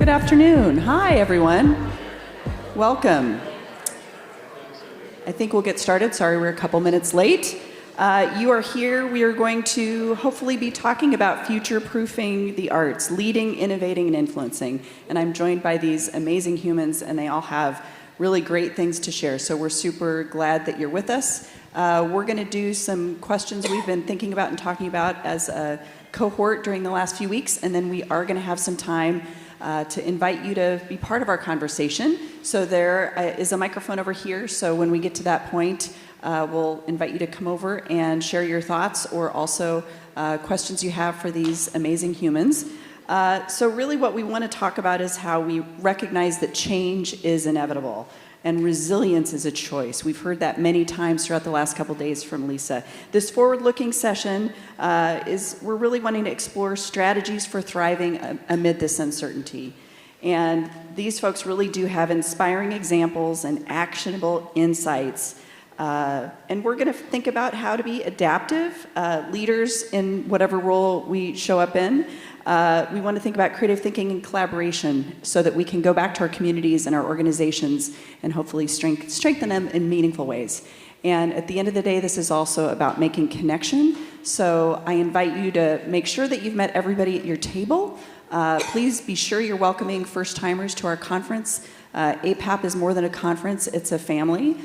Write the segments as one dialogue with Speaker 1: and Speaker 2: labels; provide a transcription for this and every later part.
Speaker 1: good afternoon. Hi, everyone. Welcome. I think we'll get started. Sorry, we're a couple minutes late. You are here. We are going to hopefully be talking about future-proofing the arts, leading, innovating, and influencing. And I'm joined by these amazing humans, and they all have really great things to share. So we're super glad that you're with us. We're going to do some questions we've been thinking about and talking about as a cohort during the last few weeks, and then we are going to have some time to invite you to be part of our conversation. So there is a microphone over here, so when we get to that point, we'll invite you to come over and share your thoughts or also questions you have for these amazing humans. So really what we want to talk about is how we recognize that change is inevitable and resilience is a choice. We've heard that many times throughout the last couple days from Lisa. This forward-looking session we're really wanting to explore strategies for thriving amid this uncertainty. And these folks really do have inspiring examples and actionable insights. And we're going to think about how to be adaptive leaders in whatever role we show up in. We want to think about creative thinking and collaboration so that we can go back to our communities and our organizations and hopefully strengthen them in meaningful ways. And at the end of the day, this is also about making connection. So I invite you to make sure that you've met everybody at your table. Please be sure you're welcoming first-timers to our conference. APAP is more than a conference, it's a family.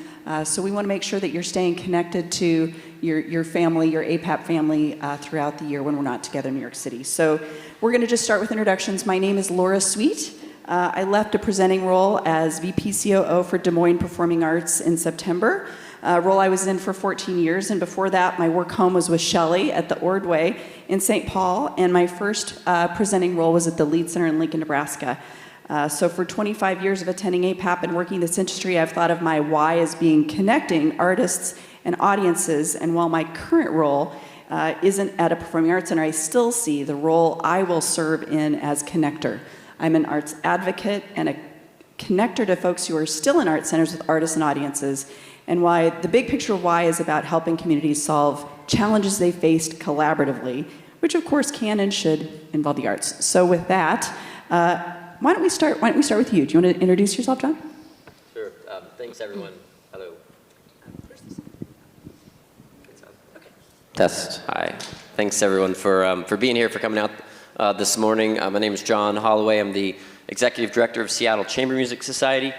Speaker 1: So we want to make sure that you're staying connected to your family, your APAP family throughout the year when we're not together in New York City. So we're going to just start with introductions. My name is Laura Sweet. I left a presenting role as VP COO for Des Moines Performing Arts in September, a role I was in for 14 years. And before that, my work home was with Shelley at the Ordway in St. Paul. And my first presenting role was at the Lead Center in Lincoln, Nebraska. So for 25 years of attending APAP and working in this industry, I've thought of my why as being connecting artists and audiences. And while my current role isn't at a performing arts center, I still see the role I will serve in as connector. I'm an arts advocate and a connector to folks who are still in art centers with artists and audiences. And why the big picture of why is about helping communities solve challenges they faced collaboratively, which of course can and should involve the arts. So with that, why don't we start with you? Do you want to introduce yourself, John?
Speaker 2: Sure. Thanks, everyone. Hello. Okay. Test. Hi. Thanks, everyone, for being here, for coming out this morning. My name is John Holloway. I'm the Executive Director of Seattle Chamber Music Society,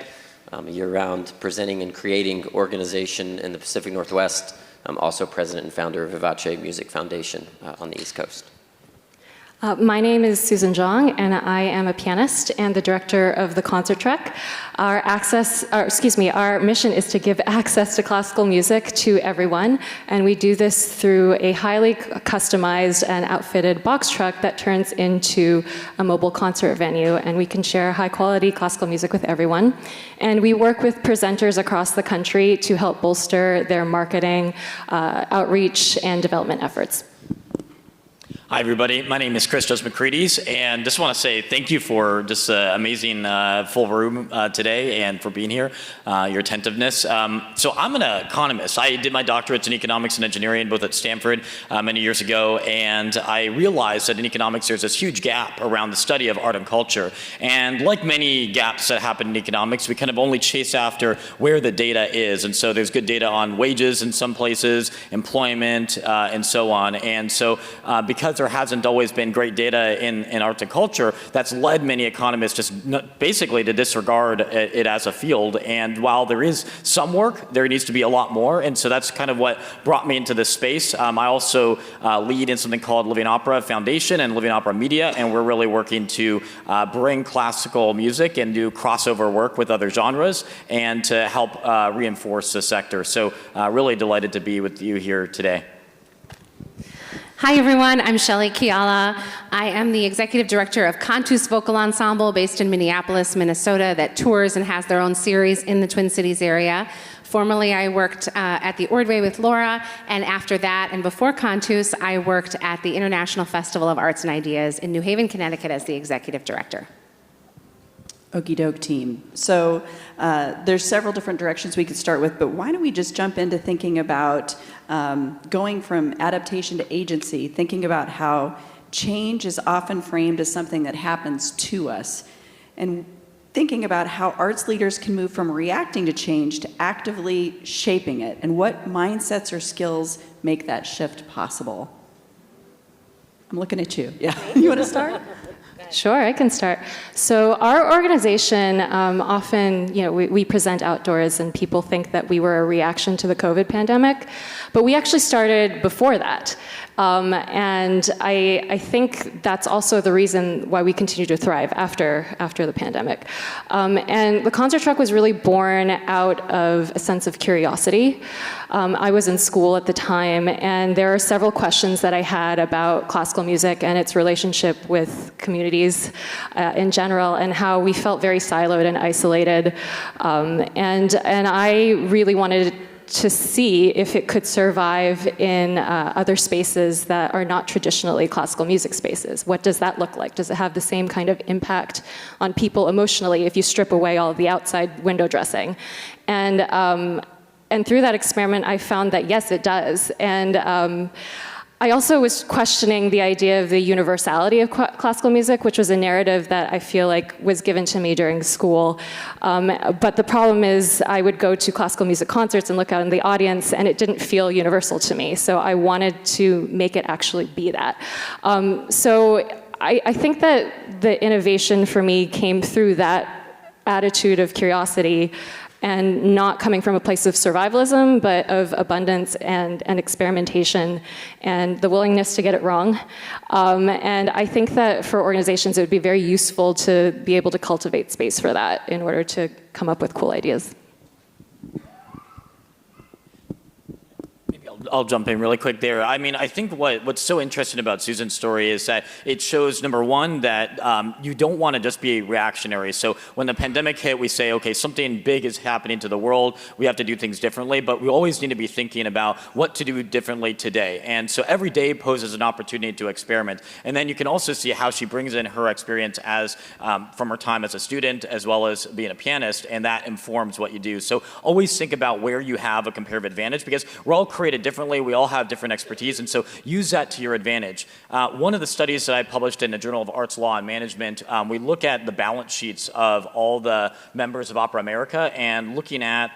Speaker 2: a year-round presenting and creating organization in the Pacific Northwest. I'm also president and founder of Vivace Music Foundation on the East Coast.
Speaker 3: My name is Susan Zhang, and I am a pianist and the director of the Concert Trek. Our mission is to give access to classical music to everyone, and we do this through a highly customized and outfitted box truck that turns into a mobile concert venue, and we can share high-quality classical music with everyone. And we work with presenters across the country to help bolster their marketing, outreach, and development efforts.
Speaker 4: Hi, everybody. My name is Christos Makridis, and just want to say thank you for just amazing full room today and for being here, your attentiveness. So I'm an economist. I did my doctorates in economics and engineering, both at Stanford many years ago, and I realized that in economics there's this huge gap around the study of art and culture. And like many gaps that happen in economics, we kind of only chase after where the data is. And so there's good data on wages in some places, employment, and so on. And so because there hasn't always been great data in arts and culture, that's led many economists just basically to disregard it as a field. And while there is some work, there needs to be a lot more. And so that's kind of what brought me into this space. I also lead in something called Living Opera Foundation and Living Opera Media, and we're really working to bring classical music and do crossover work with other genres and to help reinforce the sector. So really delighted to be with you here today.
Speaker 5: Hi everyone, I'm Shelley, Quiala. I am the executive director of Cantus Vocal Ensemble based in Minneapolis, Minnesota, that tours and has their own series in the Twin Cities area. Formerly, I worked at the Ordway with Laura, and after that, and before Cantus, I worked at the International Festival of Arts and Ideas in New Haven, Connecticut as the executive director.
Speaker 1: Okie doke team. So there's several different directions we could start with, but why don't we just jump into thinking about going from adaptation to agency, thinking about how change is often framed as something that happens to us. and thinking about how arts leaders can move from reacting to change to actively shaping it, and what mindsets or skills make that shift possible. I'm looking at you. Yeah, you want to start?
Speaker 3: Sure, I can start. So our organization often, we present outdoors and people think that we were a reaction to the COVID pandemic, but we actually started before that. And I think that's also the reason why we continue to thrive after the pandemic. And the concert truck was really born out of a sense of curiosity. I was in school at the time, and there are several questions that I had about classical music and its relationship with communities in general, and how we felt very siloed and isolated. And I really wanted to see if it could survive in other spaces that are not traditionally classical music spaces. What does that look like? Does it have the same kind of impact on people emotionally if you strip away all of the outside window dressing? And through that experiment, I found that yes, it does. And I also was questioning the idea of the universality of classical music, which was a narrative that I feel like was given to me during school. But the problem is I would go to classical music concerts and look out in the audience, and it didn't feel universal to me. So I wanted to make it actually be that. So I think that the innovation for me came through that attitude of curiosity, and not coming from a place of survivalism, but of abundance and experimentation and the willingness to get it wrong. And I think that for organizations, it would be very useful to be able to cultivate space for that in order to come up with cool ideas.
Speaker 4: I'll jump in really quick there. I mean, I think what's so interesting about Susan's story is that it shows, number one, that you don't want to just be reactionary. So when the pandemic hit, we say, okay, something big is happening to the world. We have to do things differently, but we always need to be thinking about what to do differently today. And so every day poses an opportunity to experiment. And then you can also see how she brings in her experience as from her time as a student, as well as being a pianist, and that informs what you do. So always think about where you have a comparative advantage, because we're all created differently. We all have different expertise, and so use that to your advantage. One of the studies that I published in the Journal of Arts, Law, and Management, we look at the balance sheets of all the members of Opera America and looking at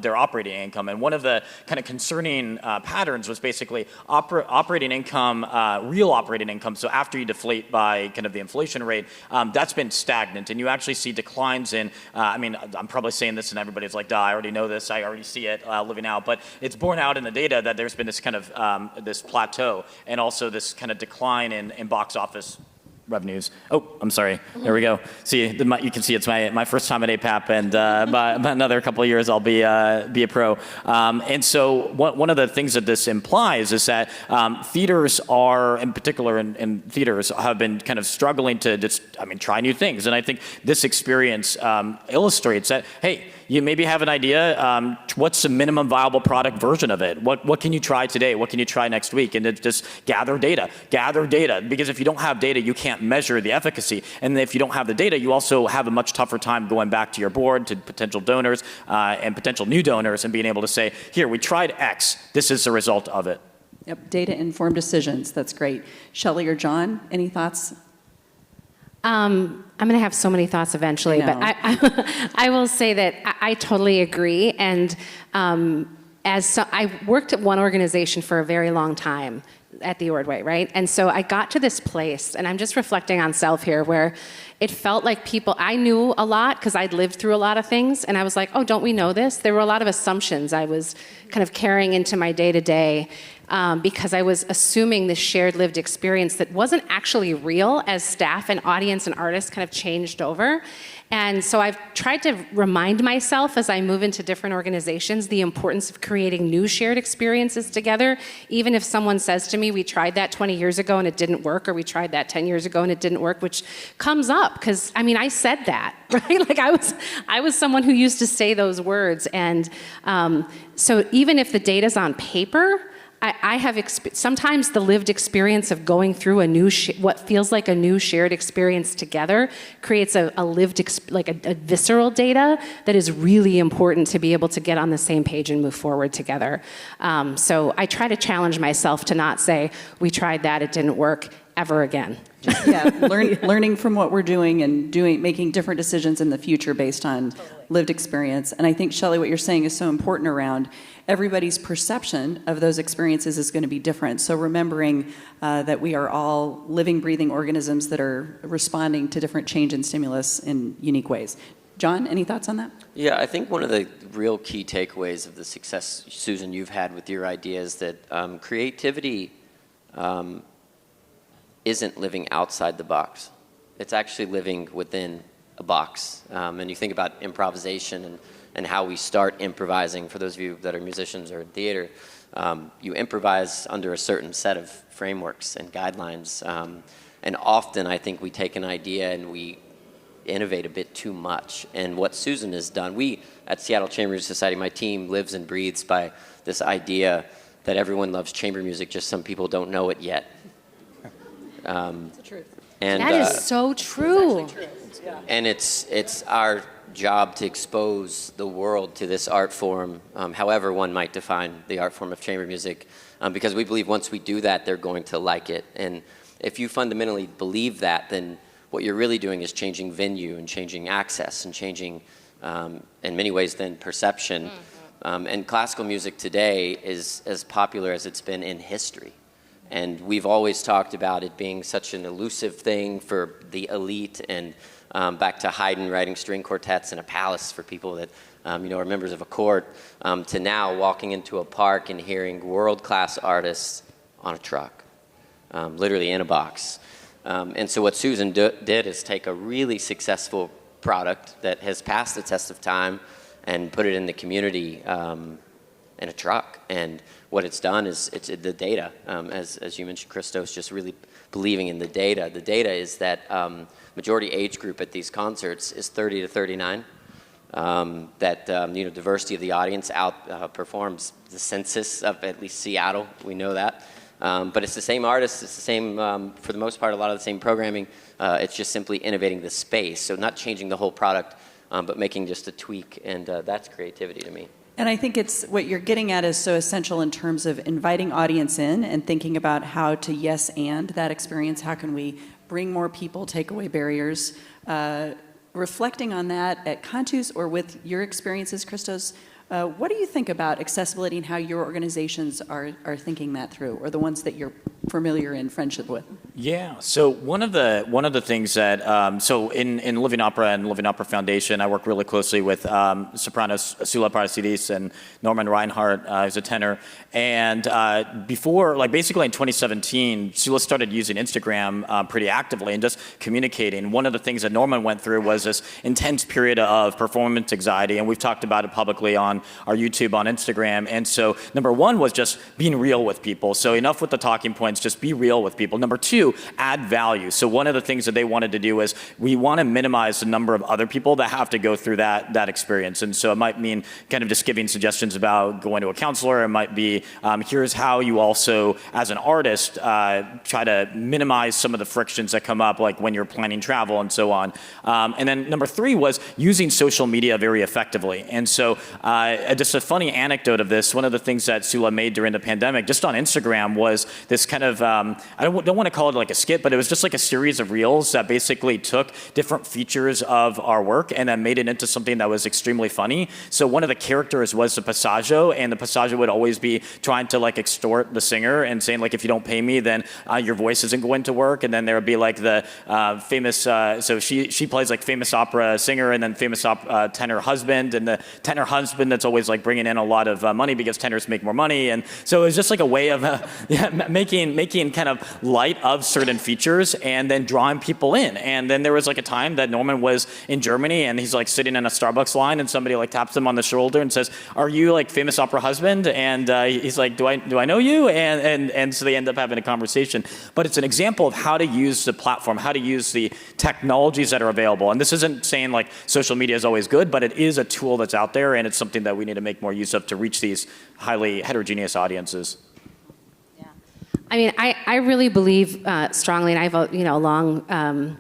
Speaker 4: their operating income. And one of the kind of concerning patterns was basically operating income, real operating income, so after you deflate by kind of the inflation rate, that's been stagnant. And you actually see declines in, I mean, I'm probably saying this and everybody's like, duh, I already know this, I already see it living out, but it's borne out in the data that there's been this kind of this plateau and also this kind of decline in box office revenues. Oh, I'm sorry. There we go. See, you can see it's my first time at APAP, and by another couple of years I'll be a pro. And so one of the things that this implies is that theaters are, in particular in theaters, have been kind of struggling to just, try new things. And I think this experience illustrates that, hey, you maybe have an idea, what's the minimum viable product version of it? What can you try today? What can you try next week? And just gather data, because if you don't have data, you can't measure the efficacy. And if you don't have the data, you also have a much tougher time going back to your board, to potential donors, and potential new donors, and being able to say, here, we tried X, this is the result of it.
Speaker 1: Yep, data-informed decisions, that's great. Shelley or John, any thoughts?
Speaker 5: I'm going to have so many thoughts eventually, but I will say that I totally agree. And I worked at one organization for a very long time at the Ordway, right? And so I got to this place, and I'm just reflecting on self here, where it felt like I knew a lot because I'd lived through a lot of things, and I was like, oh, don't we know this? There were a lot of assumptions I was kind of carrying into my day-to-day. Because I was assuming this shared lived experience that wasn't actually real as staff and audience and artists kind of changed over. And so I've tried to remind myself as I move into different organizations the importance of creating new shared experiences together, even if someone says to me, we tried that 20 years ago and it didn't work, or we tried that 10 years ago and it didn't work, which comes up because, I said that, right? Like I was someone who used to say those words. And so even if the data's on paper, I have sometimes the lived experience of going through what feels like a new shared experience together creates a lived, a visceral data that is really important to be able to get on the same page and move forward together. So I try to challenge myself to not say, we tried that, it didn't work. ever again.
Speaker 1: Yeah, learning from what we're doing and making different decisions in the future based on lived experience. And I think, Shelley, what you're saying is so important around everybody's perception of those experiences is going to be different. So remembering that we are all living, breathing organisms that are responding to different change and stimulus in unique ways. John, any thoughts on that?
Speaker 2: Yeah, I think one of the real key takeaways of the success, Susan, you've had with your idea is that creativity isn't living outside the box. It's actually living within a box. And you think about improvisation and how we start improvising. For those of you that are musicians or in theater, you improvise under a certain set of frameworks and guidelines. And often I think we take an idea and we innovate a bit too much. And what Susan has done, we at Seattle Chamber Music Society, my team lives and breathes by this idea that everyone loves chamber music, just some people don't know it yet.
Speaker 1: That's the truth.
Speaker 2: And,
Speaker 5: That is so true.
Speaker 2: and it's our job to expose the world to this art form, however one might define the art form of chamber music, because we believe once we do that, they're going to like it. And if you fundamentally believe that, then what you're really doing is changing venue and changing access and changing, in many ways, then perception. And classical music today is as popular as it's been in history. And we've always talked about it being such an elusive thing for the elite, and back to Haydn writing string quartets in a palace for people that are members of a court, to now walking into a park and hearing world-class artists on a truck, literally in a box. And so what Susan did is take a really successful product that has passed the test of time and put it in the community in a truck. And what it's done is it's the data, as you mentioned, Christos, just really believing in the data. The data is that majority age group at these concerts is 30 to 39. That diversity of the audience outperforms the census of at least Seattle. We know that. But it's the same artists, it's the same, for the most part, a lot of the same programming. It's just simply innovating the space. So not changing the whole product, but making just a tweak. And that's creativity to me.
Speaker 1: And I think it's what you're getting at is so essential in terms of inviting audience in and thinking about how to yes and that experience. How can we bring more people, take away barriers? Reflecting on that at Cantus or with your experiences, Christos, what do you think about accessibility and how your organizations are thinking that through, or the ones that you're familiar in friendship with?
Speaker 4: Yeah. So one of the things that so in Living Opera and Living Opera Foundation, I work really closely with sopranos Sula Parasidis and Norman Reinhardt, who's a tenor. And before, like basically in 2017, Sula started using Instagram pretty actively and just communicating. One of the things that Norman went through was this intense period of performance anxiety, and we've talked about it publicly on our YouTube, on Instagram. And so number one was just being real with people. So enough with the talking points, just be real with people. Number two, add value. So one of the things that they wanted to do is we want to minimize the number of other people that have to go through that experience. And so it might mean kind of just giving suggestions about going to a counselor. It might be here's how you also, as an artist, try to minimize some of the frictions that come up, like when you're planning travel and so on. And then number three was using social media very effectively. And so just a funny anecdote of this, one of the things that Sula made during the pandemic, just on Instagram, was this kind of, I don't want to call it like a skit, but it was just like a series of reels that basically took different features of our work and then made it into something that was extremely funny. So one of the characters was the passaggio, and the passaggio would always be trying to like extort the singer and saying like, if you don't pay me, then your voice isn't going to work. And then there would be like the famous, so she plays like famous opera singer and then famous tenor husband, and the tenor husband that's always like bringing in a lot of money because tenors make more money. And so it was just like a way of making kind of light of certain features and then drawing people in. And then there was like a time that Norman was in Germany and he's like sitting in a Starbucks line and somebody like taps him on the shoulder and says, "Are you like famous opera husband?" And he's like, do I know you? And so they end up having a conversation. But it's an example of how to use the platform, how to use the technologies that are available. And this isn't saying like social media is always good, but it is a tool that's out there, and it's something that we need to make more use of to reach these highly heterogeneous audiences.
Speaker 5: I mean, I really believe strongly, and I have a long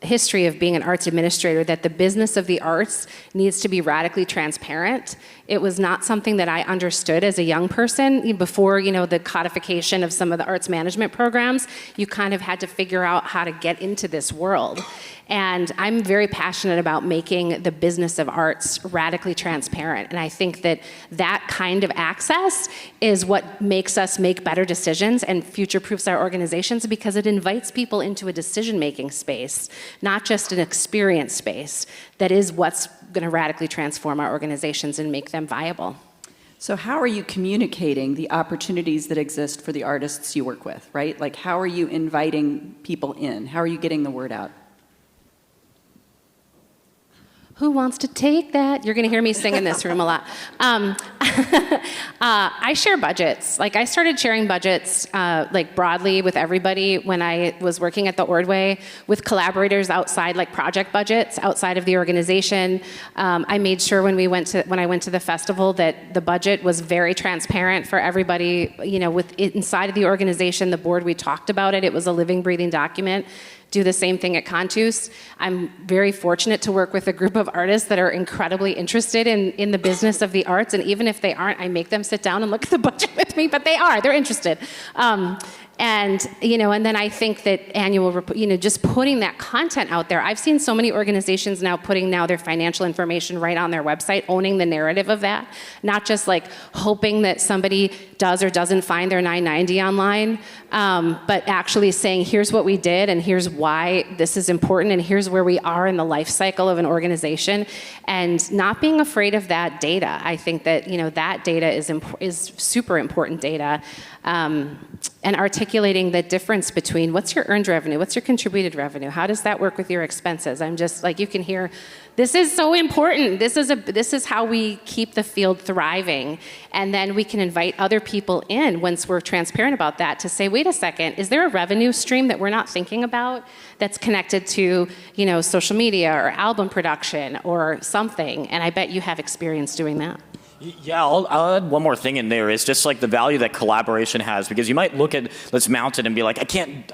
Speaker 5: history of being an arts administrator that the business of the arts needs to be radically transparent. It was not something that I understood as a young person. Before, the codification of some of the arts management programs, you kind of had to figure out how to get into this world. And I'm very passionate about making the business of arts radically transparent. And I think that that kind of access is what makes us make better decisions and future-proofs our organizations, because it invites people into a decision-making space, not just an experience space. That is what's going to radically transform our organizations and make them viable.
Speaker 1: So how are you communicating the opportunities that exist for the artists you work with, right? Like, how are you inviting people in? How are you getting the word out?
Speaker 5: Who wants to take that? You're going to hear me sing in this room a lot. I share budgets. Like, I started sharing budgets broadly with everybody when I was working at the Ordway, with collaborators outside, like project budgets outside of the organization. I made sure when I went to the festival that the budget was very transparent for everybody. Inside of the organization, the board, we talked about it. It was a living, breathing document. Do the same thing at Cantus. I'm very fortunate to work with a group of artists that are incredibly interested in the business of the arts, and even if they aren't, I make them sit down and look at the budget with me, but they're interested. And then I think that just putting that content out there. I've seen so many organizations now putting their financial information right on their website, owning the narrative of that, not just like hoping that somebody does or doesn't find their 990 online, but actually saying, here's what we did, and here's why this is important, and here's where we are in the life cycle of an organization, and not being afraid of that data. I think that that data is super important data. And articulating the difference between what's your earned revenue, what's your contributed revenue, how does that work with your expenses? I'm just like, you can hear, this is so important. This is how we keep the field thriving. And then we can invite other people in once we're transparent about that to say, wait a second, is there a revenue stream that we're not thinking about that's connected to, social media or album production or something? And I bet you have experience doing that.
Speaker 4: Yeah, I'll add one more thing in there. Is just like the value that collaboration has, because you might look at this mountain and be like, I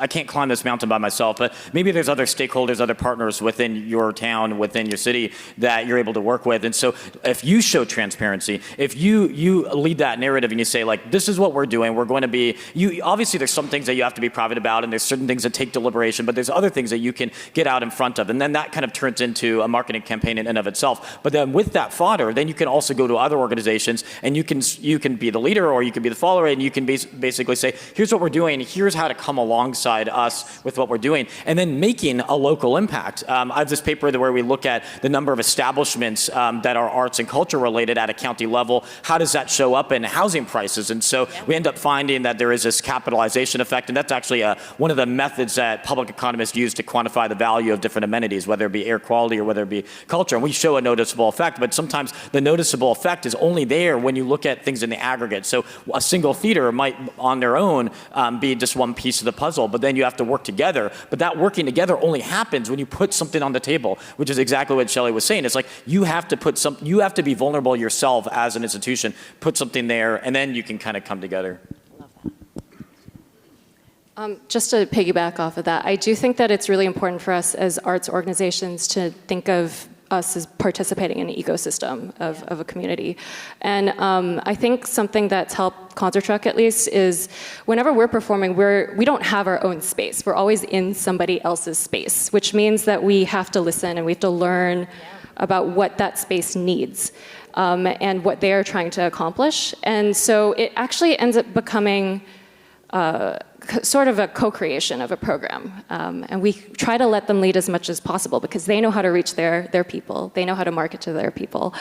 Speaker 4: can't climb this mountain by myself, but maybe there's other stakeholders, other partners within your town, within your city that you're able to work with. And so if you show transparency, if you lead that narrative and you say, like, this is what we're doing, we're going to be, obviously there's some things that you have to be private about, and there's certain things that take deliberation, but there's other things that you can get out in front of, and then that kind of turns into a marketing campaign in and of itself. But then with that fodder, then you can also go to other organizations, and you can be the leader or you can be the follower, and you can basically say, here's what we're doing, here's how to come alongside us with what we're doing, and then making a local impact. I have this paper where we look at the number of establishments that are arts and culture related at a county level. How does that show up in housing prices? And so we end up finding that there is this capitalization effect, and that's actually one of the methods that public economists use to quantify the value of different amenities, whether it be air quality or whether it be culture. And we show a noticeable effect, but sometimes the noticeable effect is only there when you look at things in the aggregate. So a single theater might on their own be just one piece of the puzzle, but then you have to work together. But that working together only happens when you put something on the table, which is exactly what Shelley was saying. It's like you have to be vulnerable yourself as an institution, put something there, and then you can kind of come together.
Speaker 3: Just to piggyback off of that, I do think that it's really important for us as arts organizations to think of us as participating in an ecosystem of a community. And I think something that's helped Concert Truck at least is whenever we're performing, we don't have our own space. We're always in somebody else's space, which means that we have to listen and we have to learn about what that space needs and what they are trying to accomplish. And so it actually ends up becoming sort of a co-creation of a program. And we try to let them lead as much as possible because they know how to reach their people. They know how to market to their people.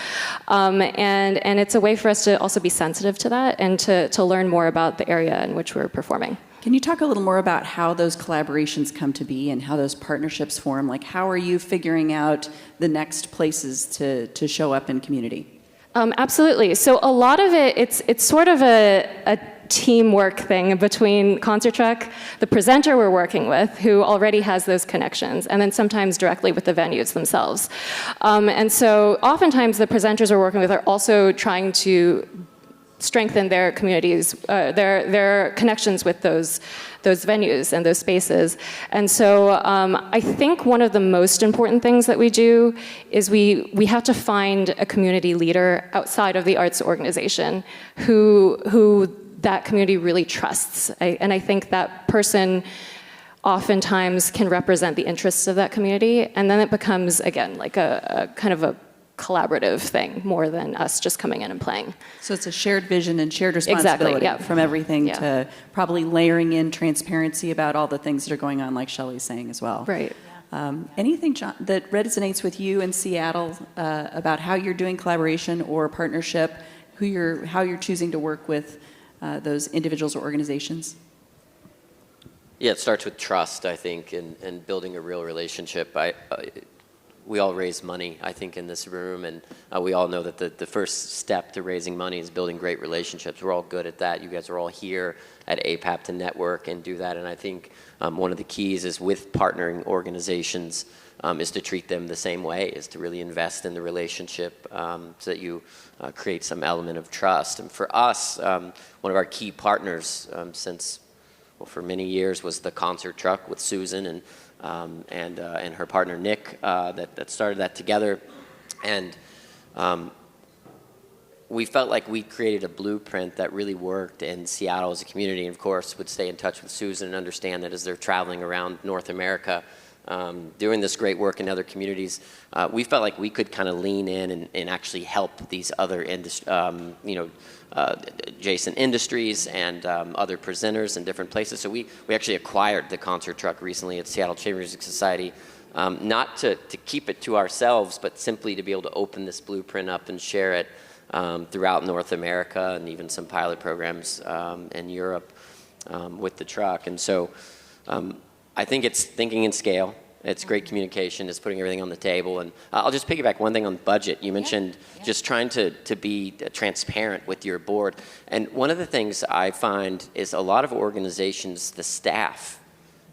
Speaker 3: And it's a way for us to also be sensitive to that and to learn more about the area in which we're performing.
Speaker 1: Can you talk a little more about how those collaborations come to be and how those partnerships form? Like, how are you figuring out the next places to show up in community?
Speaker 3: Absolutely. So a lot of it's sort of a teamwork thing between Concert Truck, the presenter we're working with, who already has those connections, and then sometimes directly with the venues themselves. And so oftentimes the presenters we're working with are also trying to strengthen their communities, their connections with those venues and those spaces. And so I think one of the most important things that we do is we have to find a community leader outside of the arts organization who that community really trusts. And I think that person oftentimes can represent the interests of that community, and then it becomes, again, like a kind of a collaborative thing more than us just coming in and playing.
Speaker 1: So it's a shared vision and shared responsibility,
Speaker 3: Exactly, yeah.
Speaker 1: from everything
Speaker 3: Yeah.
Speaker 1: to probably layering in transparency about all the things that are going on, like Shelley's saying as well.
Speaker 3: Right.
Speaker 1: Anything, John, that resonates with you in Seattle about how you're doing collaboration or partnership, how you're choosing to work with those individuals or organizations?
Speaker 2: Yeah, it starts with trust, I think, and building a real relationship. We all raise money, I think, in this room, and we all know that the first step to raising money is building great relationships. We're all good at that. You guys are all here at APAP to network and do that, and I think one of the keys is with partnering organizations is to treat them the same way, is to really invest in the relationship so that you create some element of trust. And for us, one of our key partners for many years was the concert truck with Susan and her partner Nick that started that together, and we felt like we created a blueprint that really worked in Seattle as a community, and of course would stay in touch with Susan and understand that as they're traveling around North America doing this great work in other communities, we felt like we could kind of lean in and actually help these other adjacent industries and other presenters in different places. So we actually acquired the concert truck recently at Seattle Chamber Music Society, not to keep it to ourselves, but simply to be able to open this blueprint up and share it throughout North America and even some pilot programs in Europe with the truck. And so I think it's thinking in scale. It's great communication. It's putting everything on the table. And I'll just piggyback one thing on budget. You mentioned just trying to be transparent with your board. And one of the things I find is a lot of organizations, the staff,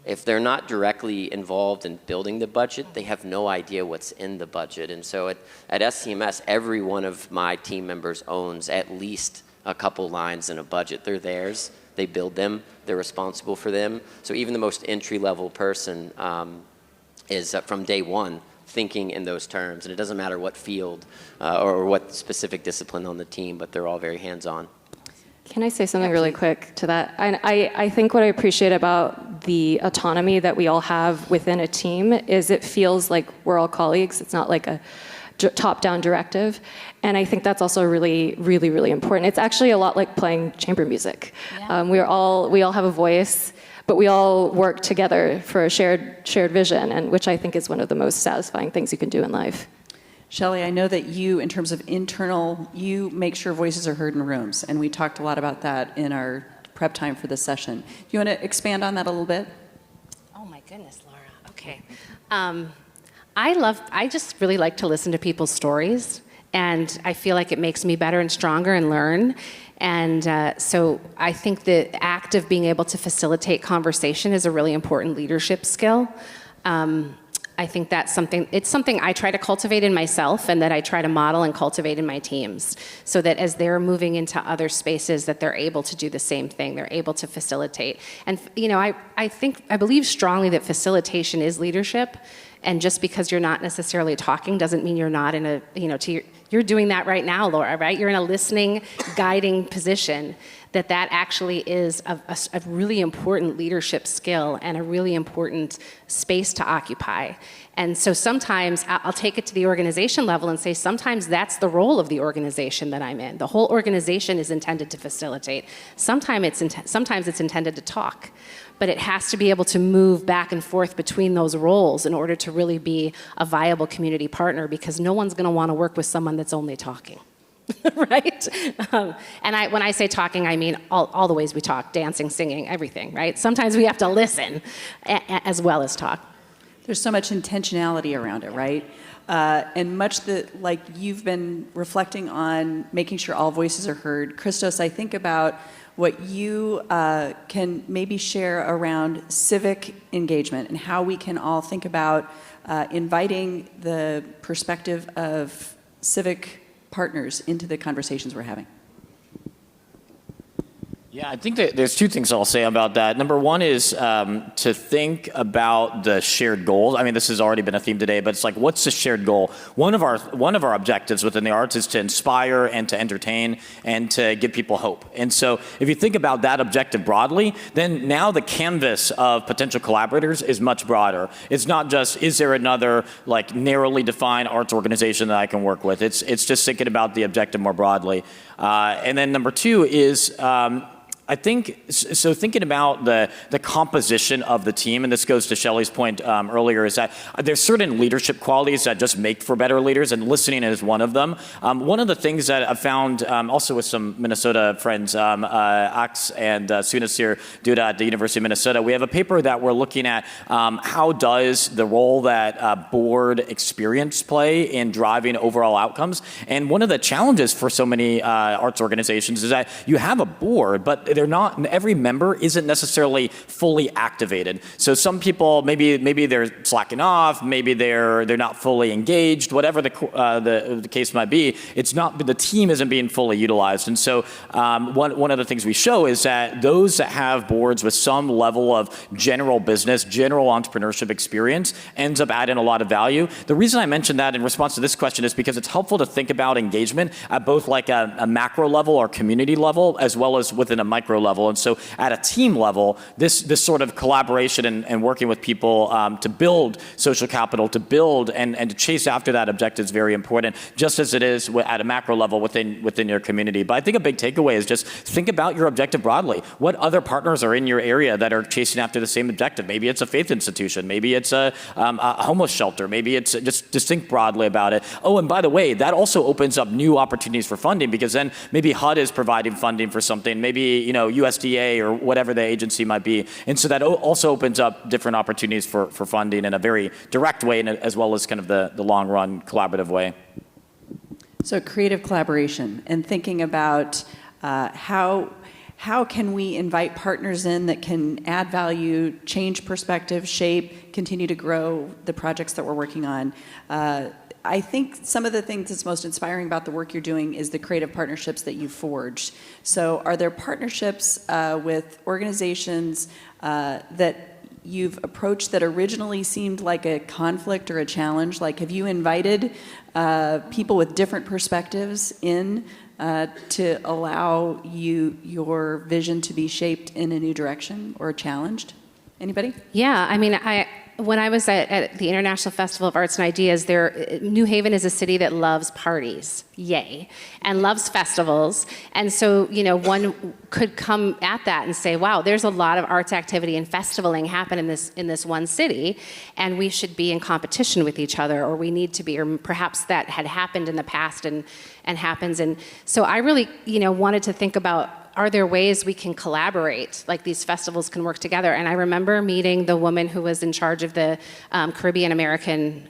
Speaker 2: if they're not directly involved in building the budget, they have no idea what's in the budget. And so at SCMS, every one of my team members owns at least a couple lines in a budget. They're theirs. They build them. They're responsible for them. So even the most entry-level person is from day one thinking in those terms. And it doesn't matter what field or what specific discipline on the team, but they're all very hands-on.
Speaker 3: Can I say something really quick to that? I think what I appreciate about the autonomy that we all have within a team is it feels like we're all colleagues. It's not like a top-down directive. And I think that's also really, really, really important. It's actually a lot like playing chamber music. Yeah. We all have a voice, but we all work together for a shared vision, and which I think is one of the most satisfying things you can do in life.
Speaker 1: Shelley, I know that you, in terms of internal, you make sure voices are heard in rooms, and we talked a lot about that in our prep time for this session. Do you want to expand on that a little bit?
Speaker 5: Oh my goodness, Laura. Okay. I just really like to listen to people's stories, and I feel like it makes me better and stronger and learn. And so I think the act of being able to facilitate conversation is a really important leadership skill. I think that's something I try to cultivate in myself, and that I try to model and cultivate in my teams, so that as they're moving into other spaces, that they're able to do the same thing. They're able to facilitate. And I believe strongly that facilitation is leadership. And just because you're not necessarily talking doesn't mean you're not in a, you're doing that right now, Laura, right? You're in a listening, guiding position. That actually is a really important leadership skill and a really important space to occupy. And so sometimes I'll take it to the organization level and say sometimes that's the role of the organization that I'm in. The whole organization is intended to facilitate. Sometimes it's intended to talk. But it has to be able to move back and forth between those roles in order to really be a viable community partner, because no one's going to want to work with someone that's only talking. Right? And when I say talking, I mean all the ways we talk, dancing, singing, everything, right? Sometimes we have to listen as well as talk.
Speaker 1: There's so much intentionality around it, right? And much like you've been reflecting on making sure all voices are heard. Christos, I think about what you can maybe share around civic engagement and how we can all think about inviting the perspective of civic partners into the conversations we're having.
Speaker 4: Yeah, I think that there's two things I'll say about that. Number one is to think about the shared goals. I mean, this has already been a theme today, but it's like, what's the shared goal? One of our objectives within the arts is to inspire and to entertain and to give people hope. And so if you think about that objective broadly, then now the canvas of potential collaborators is much broader. It's not just, is there another like narrowly defined arts organization that I can work with? It's just thinking about the objective more broadly. And then number two is, I think, so thinking about the composition of the team, and this goes to Shelley's point earlier, is that there's certain leadership qualities that just make for better leaders, and listening is one of them. One of the things that I've found also with some Minnesota friends, Ax and Sunas here, do it at the University of Minnesota, we have a paper that we're looking at how does the role that board experience play in driving overall outcomes. And one of the challenges for so many arts organizations is that you have a board, but they're not, every member isn't necessarily fully activated. So some people, maybe they're slacking off, maybe they're not fully engaged, whatever the case might be. It's not, the team isn't being fully utilized. And so one of the things we show is that those that have boards with some level of general business, general entrepreneurship experience ends up adding a lot of value. The reason I mentioned that in response to this question is because it's helpful to think about engagement at both like a macro level or community level, as well as within a micro level. And so at a team level, this sort of collaboration and working with people to build social capital, to build and to chase after that objective is very important, just as it is at a macro level within your community. But I think a big takeaway is just think about your objective broadly. What other partners are in your area that are chasing after the same objective? Maybe it's a faith institution, maybe it's a homeless shelter, maybe it's just think broadly about it. Oh, and by the way, that also opens up new opportunities for funding, because then maybe HUD is providing funding for something, maybe USDA or whatever the agency might be. And so that also opens up different opportunities for funding in a very direct way, and as well as kind of the long run collaborative way.
Speaker 1: So creative collaboration and thinking about how can we invite partners in that can add value, change perspective, shape, continue to grow the projects that we're working on. I think some of the things that's most inspiring about the work you're doing is the creative partnerships that you've forged. So are there partnerships with organizations that you've approached that originally seemed like a conflict or a challenge? Like, have you invited people with different perspectives in to allow your vision to be shaped in a new direction or challenged? Anybody?
Speaker 5: Yeah, I mean, when I was at the International Festival of Arts and Ideas, New Haven is a city that loves parties, yay, and loves festivals. And so, one could come at that and say, wow, there's a lot of arts activity and festivaling happen in this one city, and we should be in competition with each other, or we need to be, or perhaps that had happened in the past and happens. And so I really, wanted to think about, are there ways we can collaborate, like these festivals can work together? And I remember meeting the woman who was in charge of the Caribbean American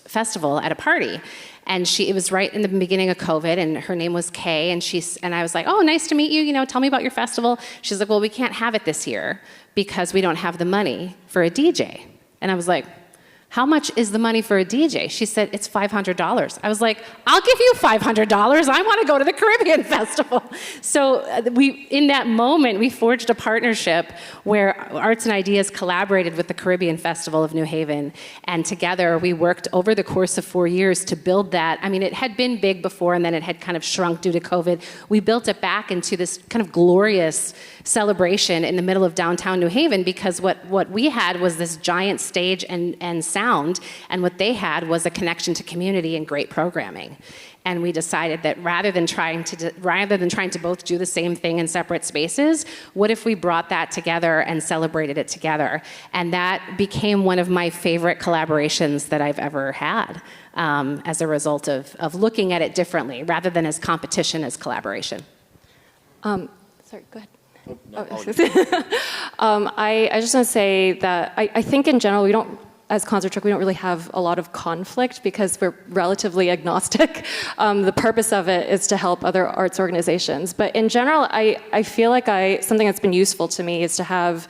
Speaker 5: festival at a party. And it was right in the beginning of COVID, and her name was Kay, and I was like, oh, nice to meet you, tell me about your festival. She's like, well, we can't have it this year because we don't have the money for a DJ. And I was like, how much is the money for a DJ? She said, it's $500. I was like, I'll give you $500. I want to go to the Caribbean Festival. So in that moment, we forged a partnership where Arts and Ideas collaborated with the Caribbean Festival of New Haven. And together, we worked over the course of 4 years to build that. I mean, it had been big before, and then it had kind of shrunk due to COVID. We built it back into this kind of glorious celebration in the middle of downtown New Haven, because what we had was this giant stage and sound, and what they had was a connection to community and great programming. And we decided that rather than trying to both do the same thing in separate spaces, what if we brought that together and celebrated it together? And that became one of my favorite collaborations that I've ever had, as a result of looking at it differently, rather than as competition, as collaboration.
Speaker 3: Sorry, go ahead. I just want to say that I think in general, as Concert Track, we don't really have a lot of conflict because we're relatively agnostic. The purpose of it is to help other arts organizations. But in general, I feel like something that's been useful to me is to have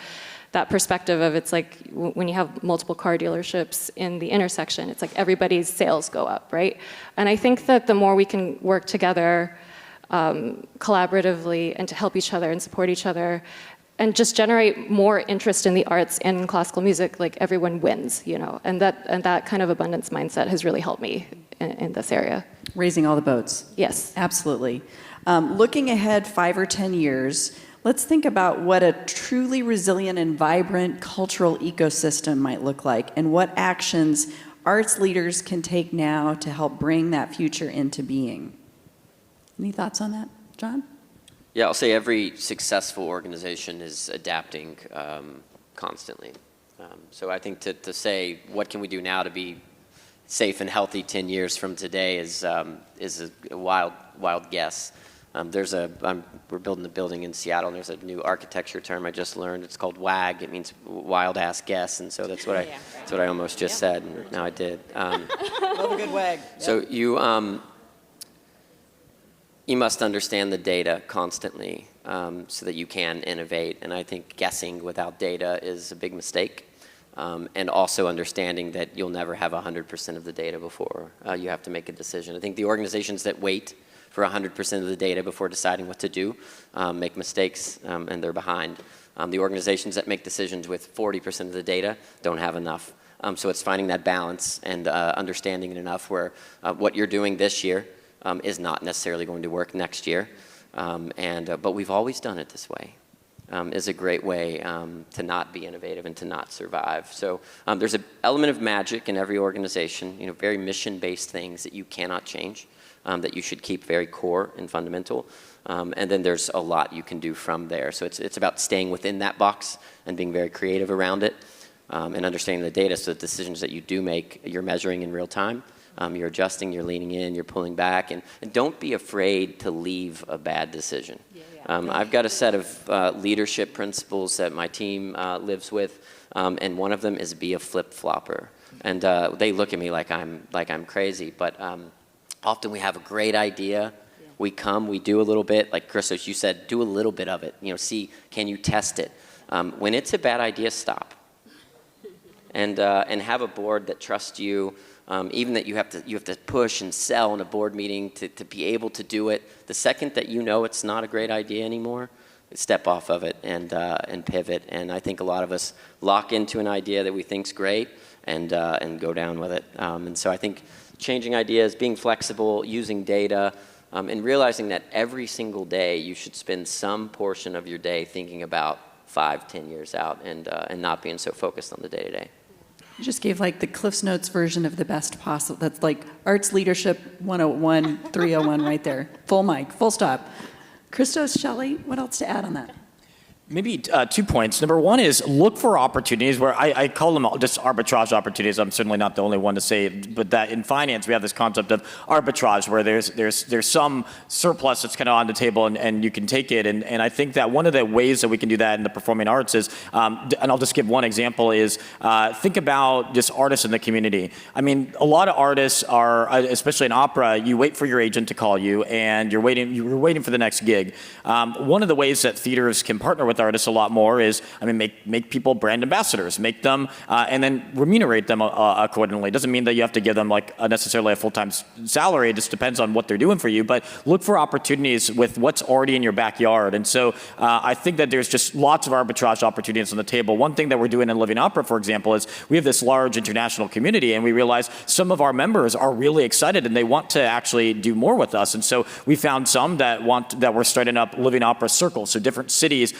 Speaker 3: that perspective of, it's like when you have multiple car dealerships in the intersection, it's like everybody's sales go up, right? And I think that the more we can work together, collaboratively and to help each other and support each other and just generate more interest in the arts and classical music, like everyone wins, and that kind of abundance mindset has really helped me in this area.
Speaker 1: Raising all the boats.
Speaker 3: Yes.
Speaker 1: Absolutely. Looking ahead 5 or 10 years, let's think about what a truly resilient and vibrant cultural ecosystem might look like and what actions arts leaders can take now to help bring that future into being. Any thoughts on that, John?
Speaker 2: Yeah, I'll say every successful organization is adapting constantly. So I think to say what can we do now to be safe and healthy 10 years from today is a wild guess. We're building a building in Seattle, and there's a new architecture term I just learned. It's called WAG. It means wild ass guess, and so that's what I almost just said. And now I did.
Speaker 1: Love a good WAG.
Speaker 2: So you must understand the data constantly so that you can innovate. And I think guessing without data is a big mistake. And also understanding that you'll never have 100% of the data before you have to make a decision. I think the organizations that wait for 100% of the data before deciding what to do make mistakes and they're behind. The organizations that make decisions with 40% of the data don't have enough. So it's finding that balance and understanding it enough where what you're doing this year is not necessarily going to work next year. But we've always done it this way. Is a great way to not be innovative and to not survive. So there's an element of magic in every organization, very mission-based things that you cannot change, that you should keep very core and fundamental. And then there's a lot you can do from there. So it's about staying within that box and being very creative around it and understanding the data so the decisions that you do make, you're measuring in real time. You're adjusting, you're leaning in, you're pulling back, and don't be afraid to leave a bad decision. I've got a set of leadership principles that my team lives with, and one of them is be a flip-flopper. And they look at me like I'm crazy, but often we have a great idea. We do a little bit, like Christos, you said, do a little bit of it. See, can you test it? When it's a bad idea, stop. And have a board that trusts you. Even that you have to push and sell in a board meeting to be able to do it. The second that you know it's not a great idea anymore, step off of it and pivot. And I think a lot of us lock into an idea that we think's great and go down with it. And so I think changing ideas, being flexible, using data, and realizing that every single day you should spend some portion of your day thinking about 5-10 years out and not being so focused on the day-to-day.
Speaker 1: You just gave like the Cliff's Notes version of the best possible. That's like Arts Leadership 101, 301 right there. Full mic, full stop. Christos, Shelley, what else to add on that?
Speaker 4: Maybe 2 points. Number one is look for opportunities where I call them just arbitrage opportunities. I'm certainly not the only one to say it, but that in finance we have this concept of arbitrage where there's some surplus that's kind of on the table and you can take it. And I think that one of the ways that we can do that in the performing arts is, and I'll just give one example, is think about just artists in the community. I mean, a lot of artists are, especially in opera, you wait for your agent to call you and you're waiting for the next gig. One of the ways that theaters can partner with artists a lot more is, make people brand ambassadors, make them, and then remunerate them accordingly. It doesn't mean that you have to give them necessarily a full-time salary. It just depends on what they're doing for you. But look for opportunities with what's already in your backyard. And so I think that there's just lots of arbitrage opportunities on the table. One thing that we're doing in Living Opera, for example, is we have this large international community, and we realize some of our members are really excited and they want to actually do more with us. And so we found some that we're starting up Living Opera circles. So different cities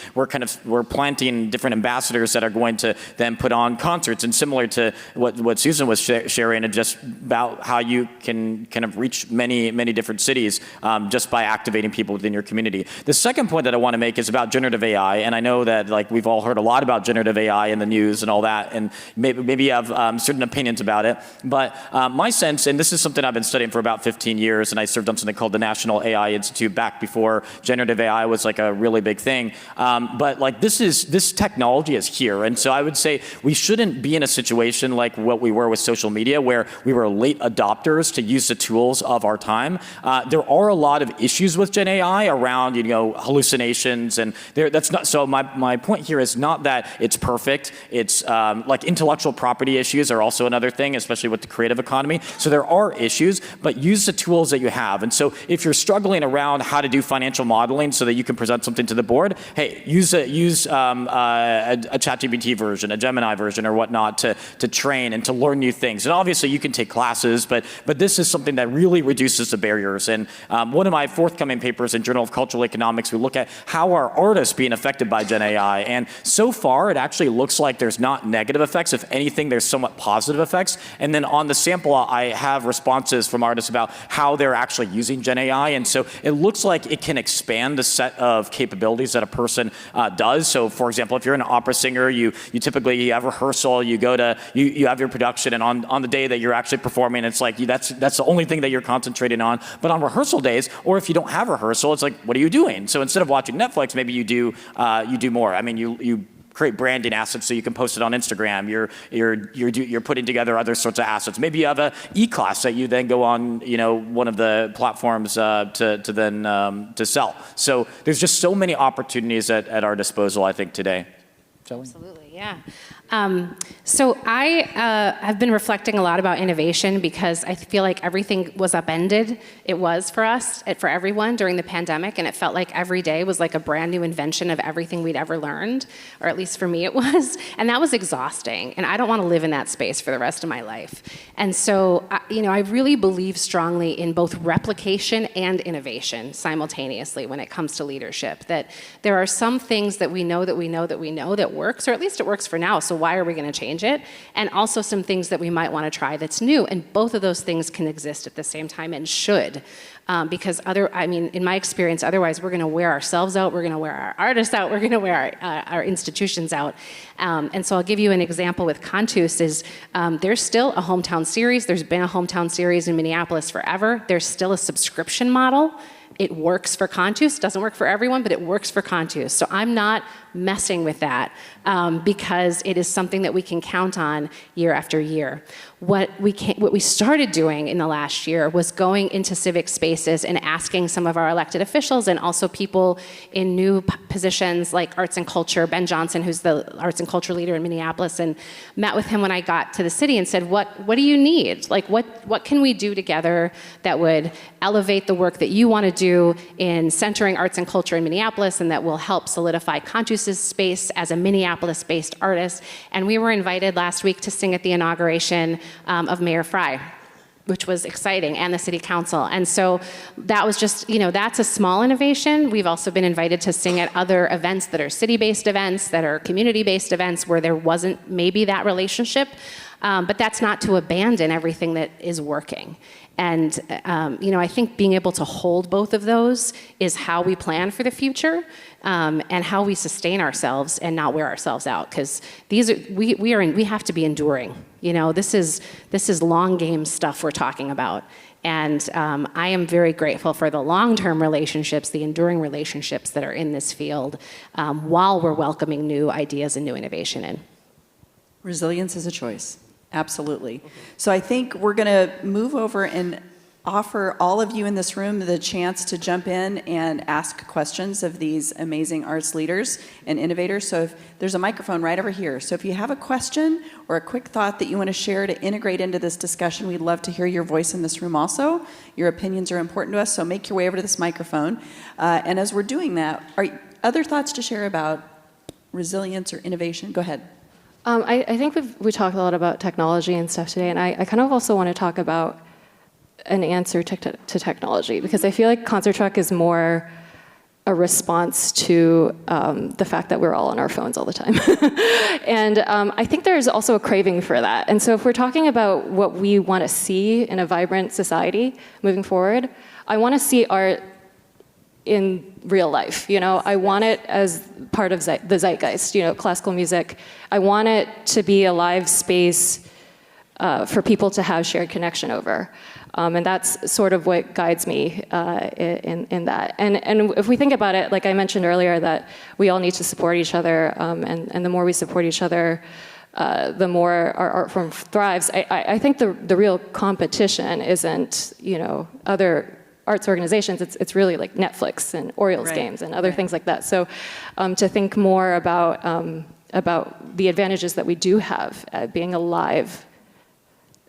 Speaker 4: we're planting different ambassadors that are going to then put on concerts, and similar to what Susan was sharing, and just about how you can kind of reach many different cities just by activating people within your community. The second point that I want to make is about generative AI, and I know that we've all heard a lot about generative AI in the news and all that, and maybe you have certain opinions about it. But my sense, and this is something I've been studying for about 15 years, and I served on something called the National AI Institute back before generative AI was a really big thing. But like this technology is here. And so I would say we shouldn't be in a situation like what we were with social media, where we were late adopters to use the tools of our time. There are a lot of issues with Gen AI around, hallucinations, and that's not, so my point here is not that it's perfect. It's like intellectual property issues are also another thing, especially with the creative economy. So there are issues, but use the tools that you have. And so if you're struggling around how to do financial modeling so that you can present something to the board, hey, use a ChatGPT version, a Gemini version or whatnot to train and to learn new things. And obviously you can take classes, but this is something that really reduces the barriers. And one of my forthcoming papers in Journal of Cultural Economics, we look at how are artists being affected by Gen AI. And so far, it actually looks like there's not negative effects. If anything, there's somewhat positive effects. And then on the sample, I have responses from artists about how they're actually using Gen AI. And so it looks like it can expand the set of capabilities that a person does. So for example, if you're an opera singer, you typically have rehearsal, you have your production, and on the day that you're actually performing, it's like that's the only thing that you're concentrating on. But on rehearsal days, or if you don't have rehearsal, it's like, what are you doing? So instead of watching Netflix, maybe you do more. I mean, you create branding assets so you can post it on Instagram. You're putting together other sorts of assets. Maybe you have a e-class that you then go on, one of the platforms to sell. So there's just so many opportunities at our disposal, I think, today. Shelley?
Speaker 5: Absolutely, yeah. So I have been reflecting a lot about innovation because I feel like everything was upended. It was for us, for everyone during the pandemic, and it felt like every day was like a brand new invention of everything we'd ever learned, or at least for me it was. And that was exhausting, and I don't want to live in that space for the rest of my life. And so, I really believe strongly in both replication and innovation simultaneously when it comes to leadership, that there are some things that we know that works, or at least it works for now, so why are we going to change it? And also some things that we might want to try that's new. And both of those things can exist at the same time and should. Because in my experience, otherwise we're going to wear ourselves out, we're going to wear our artists out, we're going to wear our institutions out. And so I'll give you an example with Cantus is there's still a hometown series. There's been a hometown series in Minneapolis forever. There's still a subscription model. It works for Cantus, doesn't work for everyone, but it works for Cantus. So I'm not messing with that because it is something that we can count on year after year. What we started doing in the last year was going into civic spaces and asking some of our elected officials and also people in new positions like arts and culture, Ben Johnson, who's the arts and culture leader in Minneapolis, and met with him when I got to the city and said, what do you need? Like, what can we do together that would elevate the work that you want to do in centering arts and culture in Minneapolis and that will help solidify Cantus's space as a Minneapolis-based artist? And we were invited last week to sing at the inauguration of Mayor Fry, which was exciting, and the city council. And so that was just, that's a small innovation. We've also been invited to sing at other events that are city-based events, that are community-based events where there wasn't maybe that relationship. But that's not to abandon everything that is working. And, I think being able to hold both of those is how we plan for the future and how we sustain ourselves and not wear ourselves out. Because we have to be enduring. This is long game stuff we're talking about. And I am very grateful for the long-term relationships, the enduring relationships that are in this field while we're welcoming new ideas and new innovation in.
Speaker 1: Resilience is a choice. Absolutely. So I think we're going to move over and offer all of you in this room the chance to jump in and ask questions of these amazing arts leaders and innovators. So if there's a microphone right over here. So if you have a question or a quick thought that you want to share to integrate into this discussion, we'd love to hear your voice in this room also. Your opinions are important to us, so make your way over to this microphone. And as we're doing that, are other thoughts to share about resilience or innovation? Go ahead.
Speaker 3: I think we talked a lot about technology and stuff today, and I kind of also want to talk about an answer to technology, because I feel like Concert Track is more a response to the fact that we're all on our phones all the time. And I think there's also a craving for that. And so if we're talking about what we want to see in a vibrant society moving forward, I want to see art in real life. I want it as part of the zeitgeist, classical music. I want it to be a live space for people to have shared connection over. And that's sort of what guides me in that. And if we think about it, like I mentioned earlier, that we all need to support each other, and the more we support each other, the more our art form thrives. I think the real competition isn't, other arts organizations. It's really like Netflix and Orioles games and other things like that. So to think more about the advantages that we do have at being a live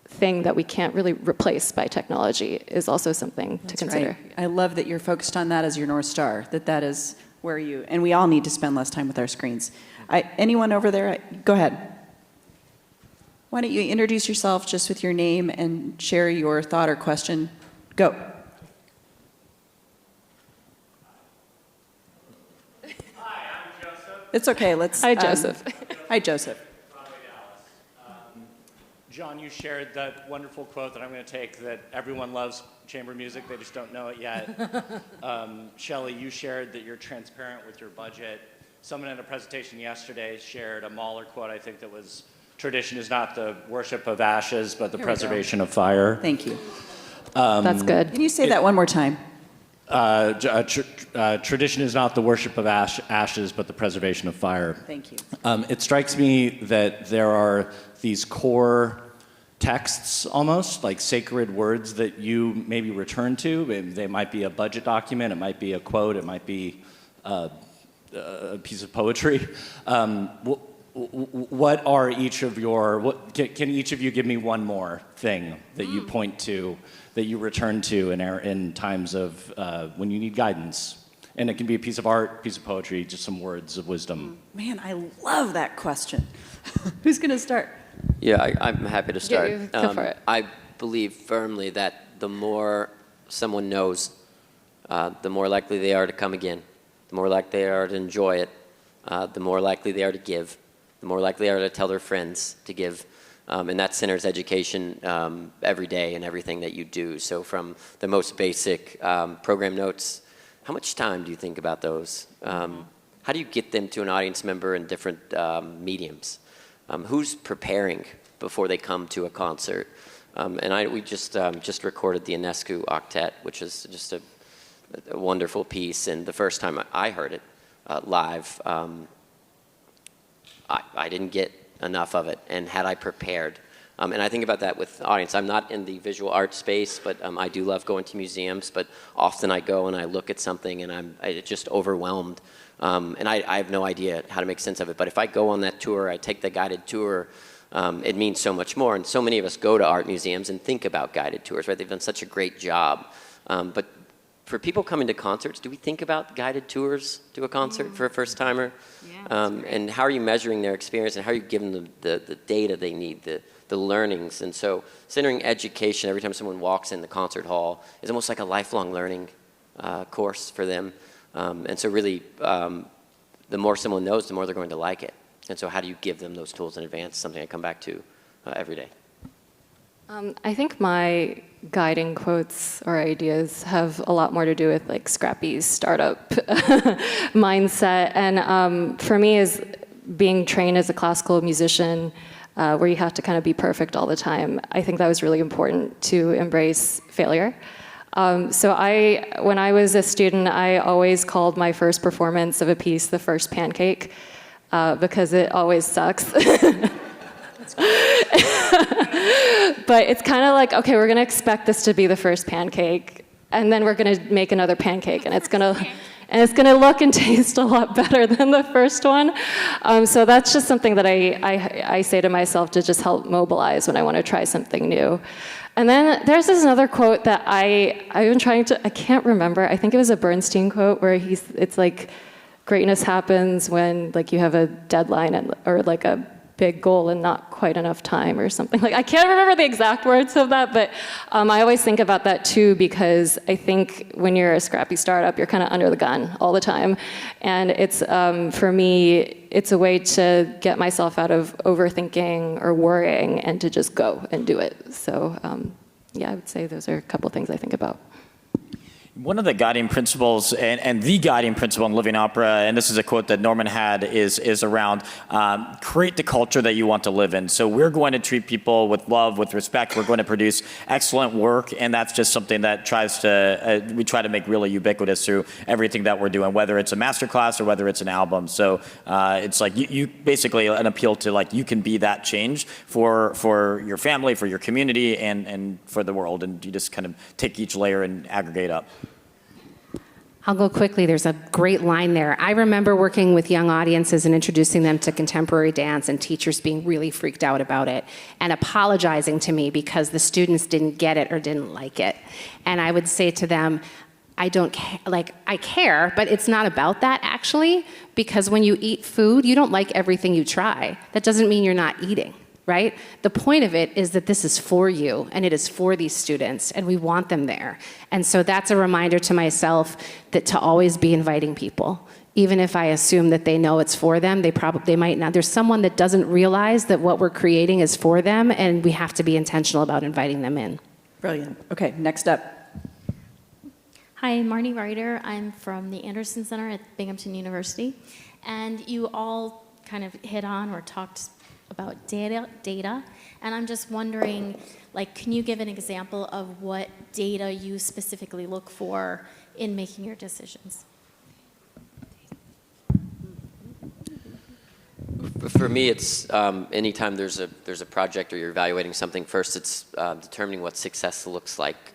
Speaker 3: thing that we can't really replace by technology is also something to consider.
Speaker 1: Right. I love that you're focused on that as your North Star, that is where and we all need to spend less time with our screens. Anyone over there? Go ahead. Why don't you introduce yourself just with your name and share your thought or question? Go.
Speaker 6: Hi, I'm Joseph.
Speaker 1: It's okay.
Speaker 3: Hi, Joseph.
Speaker 1: Hi, Joseph.
Speaker 6: John, you shared that wonderful quote that I'm going to take, that everyone loves chamber music, they just don't know it yet. Shelley, you shared that you're transparent with your budget. Someone in a presentation yesterday shared a Mahler quote, I think, that was, tradition is not the worship of ashes, but the preservation of fire.
Speaker 1: Thank you.
Speaker 3: That's good.
Speaker 1: Can you say that one more time?
Speaker 6: Tradition is not the worship of ashes, but the preservation of fire.
Speaker 1: Thank you.
Speaker 6: It strikes me that there are these core texts, almost like sacred words, that you maybe return to. They might be a budget document, it might be a quote, it might be a piece of poetry. What are each of your? Can each of you give me one more thing that you point to, that you return to in times of when you need guidance? And it can be a piece of art, piece of poetry, just some words of wisdom.
Speaker 1: Man, I love that question. Who's going to start?
Speaker 2: Yeah, I'm happy to start.
Speaker 3: Yeah, go for it.
Speaker 2: I believe firmly that the more someone knows, the more likely they are to come again, the more likely they are to enjoy it, the more likely they are to give, the more likely they are to tell their friends to give. And that centers education every day in everything that you do. So from the most basic program notes, how much time do you think about those? How do you get them to an audience member in different mediums? Who's preparing before they come to a concert? We just recorded the Ionescu Octet, which is just a wonderful piece. And the first time I heard it live, I didn't get enough of it. And had I prepared, and I think about that with the audience. I'm not in the visual art space, but I do love going to museums. But often I go and I look at something and I'm just overwhelmed. And I have no idea how to make sense of it. But if I go on that tour, I take the guided tour, it means so much more. And so many of us go to art museums and think about guided tours, right? They've done such a great job. But for people coming to concerts, do we think about guided tours to a concert for a first-timer?
Speaker 5: Yeah,
Speaker 2: and how are you measuring their experience, and how are you giving them the data they need, the learnings? And so centering education every time someone walks in the concert hall is almost like a lifelong learning course for them. And so really, the more someone knows, the more they're going to like it. And so how do you give them those tools in advance? Something I come back to every day.
Speaker 3: I think my guiding quotes or ideas have a lot more to do with like Scrappy's startup mindset. And for me, is being trained as a classical musician, where you have to kind of be perfect all the time. I think that was really important to embrace failure. So when I was a student, I always called my first performance of a piece the first pancake, because it always sucks. But it's kind of like, okay, we're going to expect this to be the first pancake, and then we're going to make another pancake, and it's going to look and taste a lot better than the first one. So that's just something that I say to myself to just help mobilize when I want to try something new. And then there's this another quote that I've been trying to, I can't remember. I think it was a Bernstein quote where it's like, greatness happens when like you have a deadline or like a big goal and not quite enough time or something. Like, I can't remember the exact words of that, but I always think about that too, because I think when you're a scrappy startup, you're kind of under the gun all the time. And it's, for me, it's a way to get myself out of overthinking or worrying and to just go and do it. So yeah, I would say those are a couple things I think about.
Speaker 4: One of the guiding principles, and the guiding principle in Living Opera, and this is a quote that Norman had, is around create the culture that you want to live in. So we're going to treat people with love, with respect. We're going to produce excellent work, and that's just something that we try to make really ubiquitous through everything that we're doing, whether it's a masterclass or whether it's an album. So it's like you basically an appeal to like you can be that change for your family, for your community, and for the world, and you just kind of take each layer and aggregate up.
Speaker 5: I'll go quickly. There's a great line there. I remember working with young audiences and introducing them to contemporary dance and teachers being really freaked out about it and apologizing to me because the students didn't get it or didn't like it. And I would say to them, I care, but it's not about that actually, because when you eat food, you don't like everything you try. That doesn't mean you're not eating. Right? The point of it is that this is for you and it is for these students and we want them there. And so that's a reminder to myself that to always be inviting people. Even if I assume that they know it's for them, they might not. There's someone that doesn't realize that what we're creating is for them and we have to be intentional about inviting them in.
Speaker 1: Brilliant. Okay, next up.
Speaker 7: Hi, I'm Marnie Ryder. I'm from the Anderson Center at Binghamton University. And you all kind of hit on or talked about data, and I'm just wondering, like, can you give an example of what data you specifically look for in making your decisions?
Speaker 2: For me, it's anytime there's a project or you're evaluating something, first it's determining what success looks like,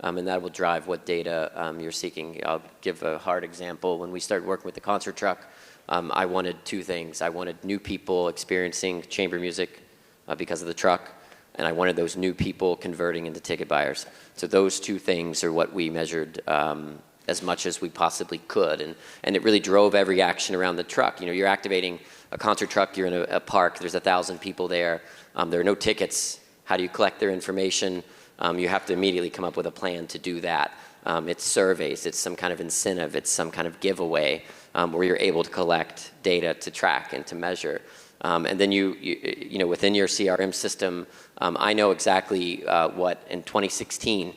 Speaker 2: and that will drive what data you're seeking. I'll give a hard example. When we started working with the concert truck, I wanted two things. I wanted new people experiencing chamber music because of the truck, and I wanted those new people converting into ticket buyers. So those two things are what we measured as much as we possibly could, and it really drove every action around the truck. You know, you're activating a concert truck, you're in a park, there's 1,000 people there, there are no tickets. How do you collect their information? You have to immediately come up with a plan to do that. It's surveys, it's some kind of incentive, it's some kind of giveaway. Where you're able to collect data to track and to measure. And then you know, within your CRM system, I know exactly what in 2016,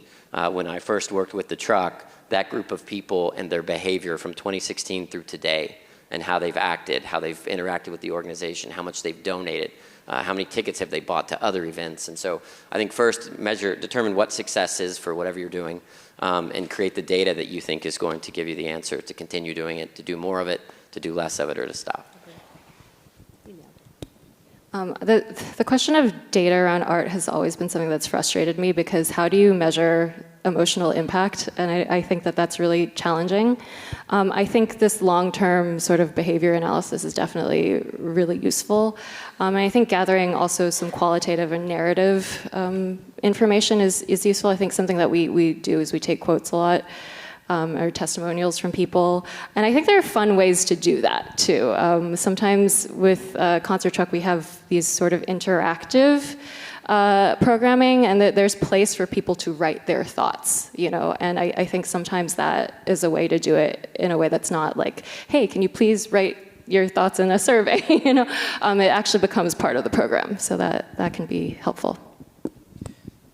Speaker 2: when I first worked with the truck, that group of people and their behavior from 2016 through today, and how they've acted, how they've interacted with the organization, how much they've donated, how many tickets have they bought to other events. And so I think first determine what success is for whatever you're doing, and create the data that you think is going to give you the answer to continue doing it, to do more of it, to do less of it, or to stop.
Speaker 3: The question of data around art has always been something that's frustrated me, because how do you measure emotional impact? And I think that that's really challenging. I think this long-term sort of behavior analysis is definitely really useful. And I think gathering also some qualitative and narrative information is useful. I think something that we do is we take quotes a lot. Or testimonials from people. And I think there are fun ways to do that too. Sometimes with Concert Truck we have these sort of interactive programming, and that there's place for people to write their thoughts, you know, and I think sometimes that is a way to do it in a way that's not like, hey, can you please write your thoughts in a survey, you know. It actually becomes part of the program, so that can be helpful.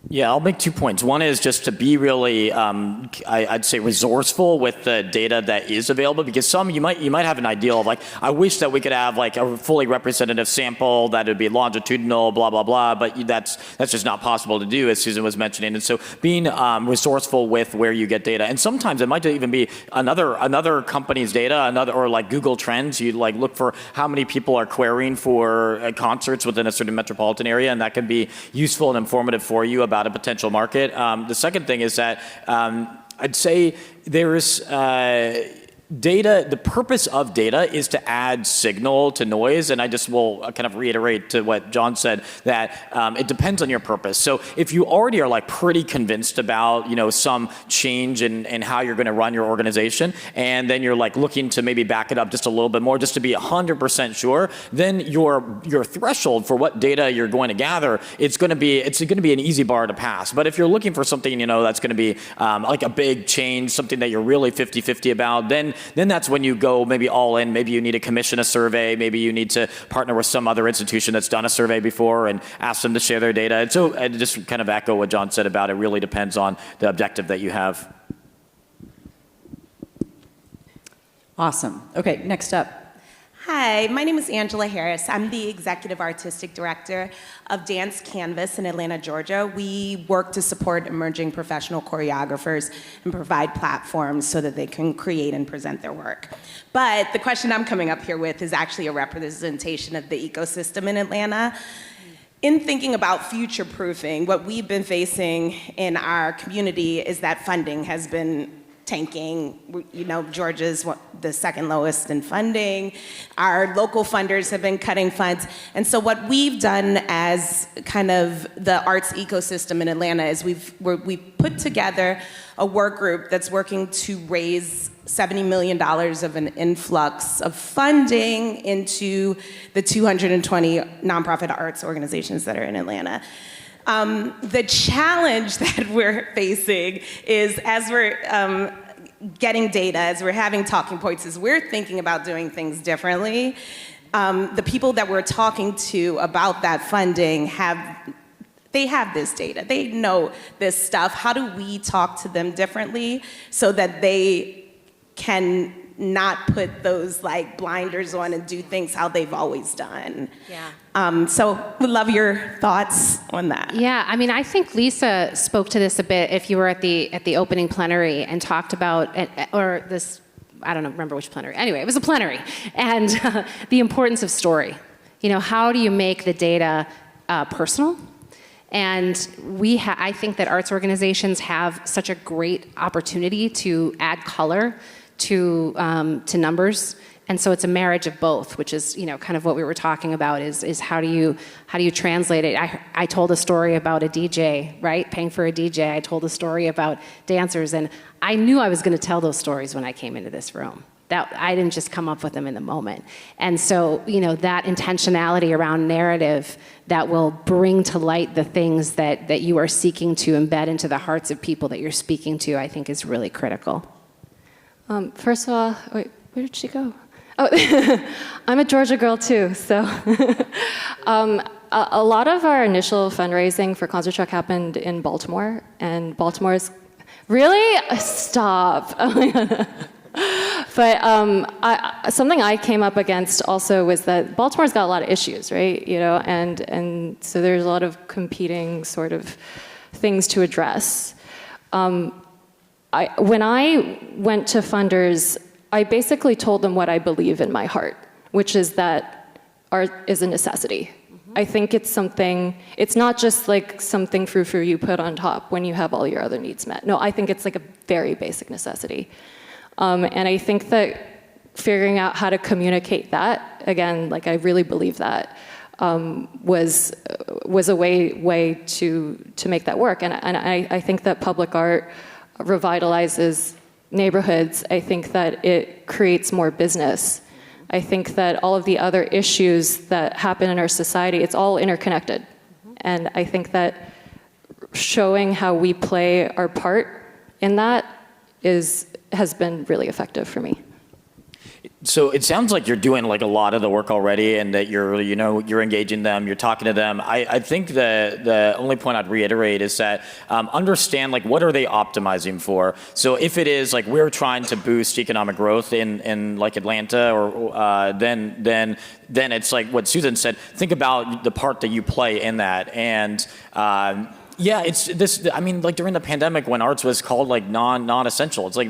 Speaker 4: Yeah, I'll make 2 points. One is just to be really, I'd say, resourceful with the data that is available, because some you might have an ideal of like, I wish that we could have like a fully representative sample that would be longitudinal, blah blah blah, but that's just not possible to do, as Susan was mentioning. And so being resourceful with where you get data, and sometimes it might even be another company's data, or like Google Trends. You like look for how many people are querying for concerts within a certain metropolitan area, and that can be useful and informative for you about a potential market. The second thing is that I'd say there's data, the purpose of data is to add signal to noise, and I just will kind of reiterate to what John said, that it depends on your purpose. So if you already are like pretty convinced about, you know, some change in how you're going to run your organization, and then you're like looking to maybe back it up just a little bit more, just to be 100% sure, then your threshold for what data you're going to gather, it's going to be an easy bar to pass. But if you're looking for something, you know, that's going to be like a big change, something that you're really 50-50 about, then that's when you go maybe all in. Maybe you need to commission a survey. Maybe you need to partner with some other institution that's done a survey before and ask them to share their data. And so, and just kind of echo what John said about it, really depends on the objective that you have.
Speaker 1: Awesome. Okay, next up.
Speaker 8: Hi, my name is Angela Harris. I'm the Executive Artistic Director of Dance Canvas in Atlanta, Georgia. We work to support emerging professional choreographers and provide platforms so that they can create and present their work. But the question I'm coming up here with is actually a representation of the ecosystem in Atlanta. In thinking about future-proofing, what we've been facing in our community is that funding has been tanking. You know, Georgia's the second lowest in funding. Our local funders have been cutting funds. And so what we've done as kind of the arts ecosystem in Atlanta is we've put together a work group that's working to raise $70 million of an influx of funding into the 220 nonprofit arts organizations that are in Atlanta. The challenge that we're facing is as we're getting data, as we're having talking points, as we're thinking about doing things differently, the people that we're talking to about that funding have this data. They know this stuff. How do we talk to them differently so that they can not put those like blinders on and do things how they've always done?
Speaker 5: Yeah.
Speaker 8: So we'd love your thoughts on that.
Speaker 5: Yeah, I mean, I think Lisa spoke to this a bit if you were at the opening plenary and talked about, or this, I don't remember which plenary. Anyway, it was a plenary. And the importance of story. You know, how do you make the data personal? And I think that arts organizations have such a great opportunity to add color to numbers, and so it's a marriage of both, which is, you know, kind of what we were talking about is how do you translate it? I told a story about a DJ, right? Paying for a DJ. I told a story about dancers, and I knew I was going to tell those stories when I came into this room. That I didn't just come up with them in the moment. And so, you know, that intentionality around narrative that will bring to light the things that you are seeking to embed into the hearts of people that you're speaking to, I think is really critical.
Speaker 3: First of all, wait, where did she go? Oh, I'm a Georgia girl too, so. A lot of our initial fundraising for Concert Truck happened in Baltimore, and Baltimore's, really? Stop. Oh my God. But something I came up against also was that Baltimore's got a lot of issues, right? You know, and so there's a lot of competing sort of things to address. When I went to funders, I basically told them what I believe in my heart, which is that art is a necessity. I think it's something, it's not just like something frou-frou you put on top when you have all your other needs met. No, I think it's like a very basic necessity. And I think that figuring out how to communicate that, again, like I really believe that, was a way to make that work. And I think that public art revitalizes neighborhoods. I think that it creates more business. I think that all of the other issues that happen in our society, it's all interconnected. And I think that showing how we play our part in that has been really effective for me.
Speaker 4: So it sounds like you're doing like a lot of the work already, and that you're engaging them, you're talking to them. I think the only point I'd reiterate is that understand like what are they optimizing for. So if it is like we're trying to boost economic growth in like Atlanta, or then it's like what Susan said. Think about the part that you play in that, and yeah, it's this. I mean, like during the pandemic, when arts was called like non-essential, it's like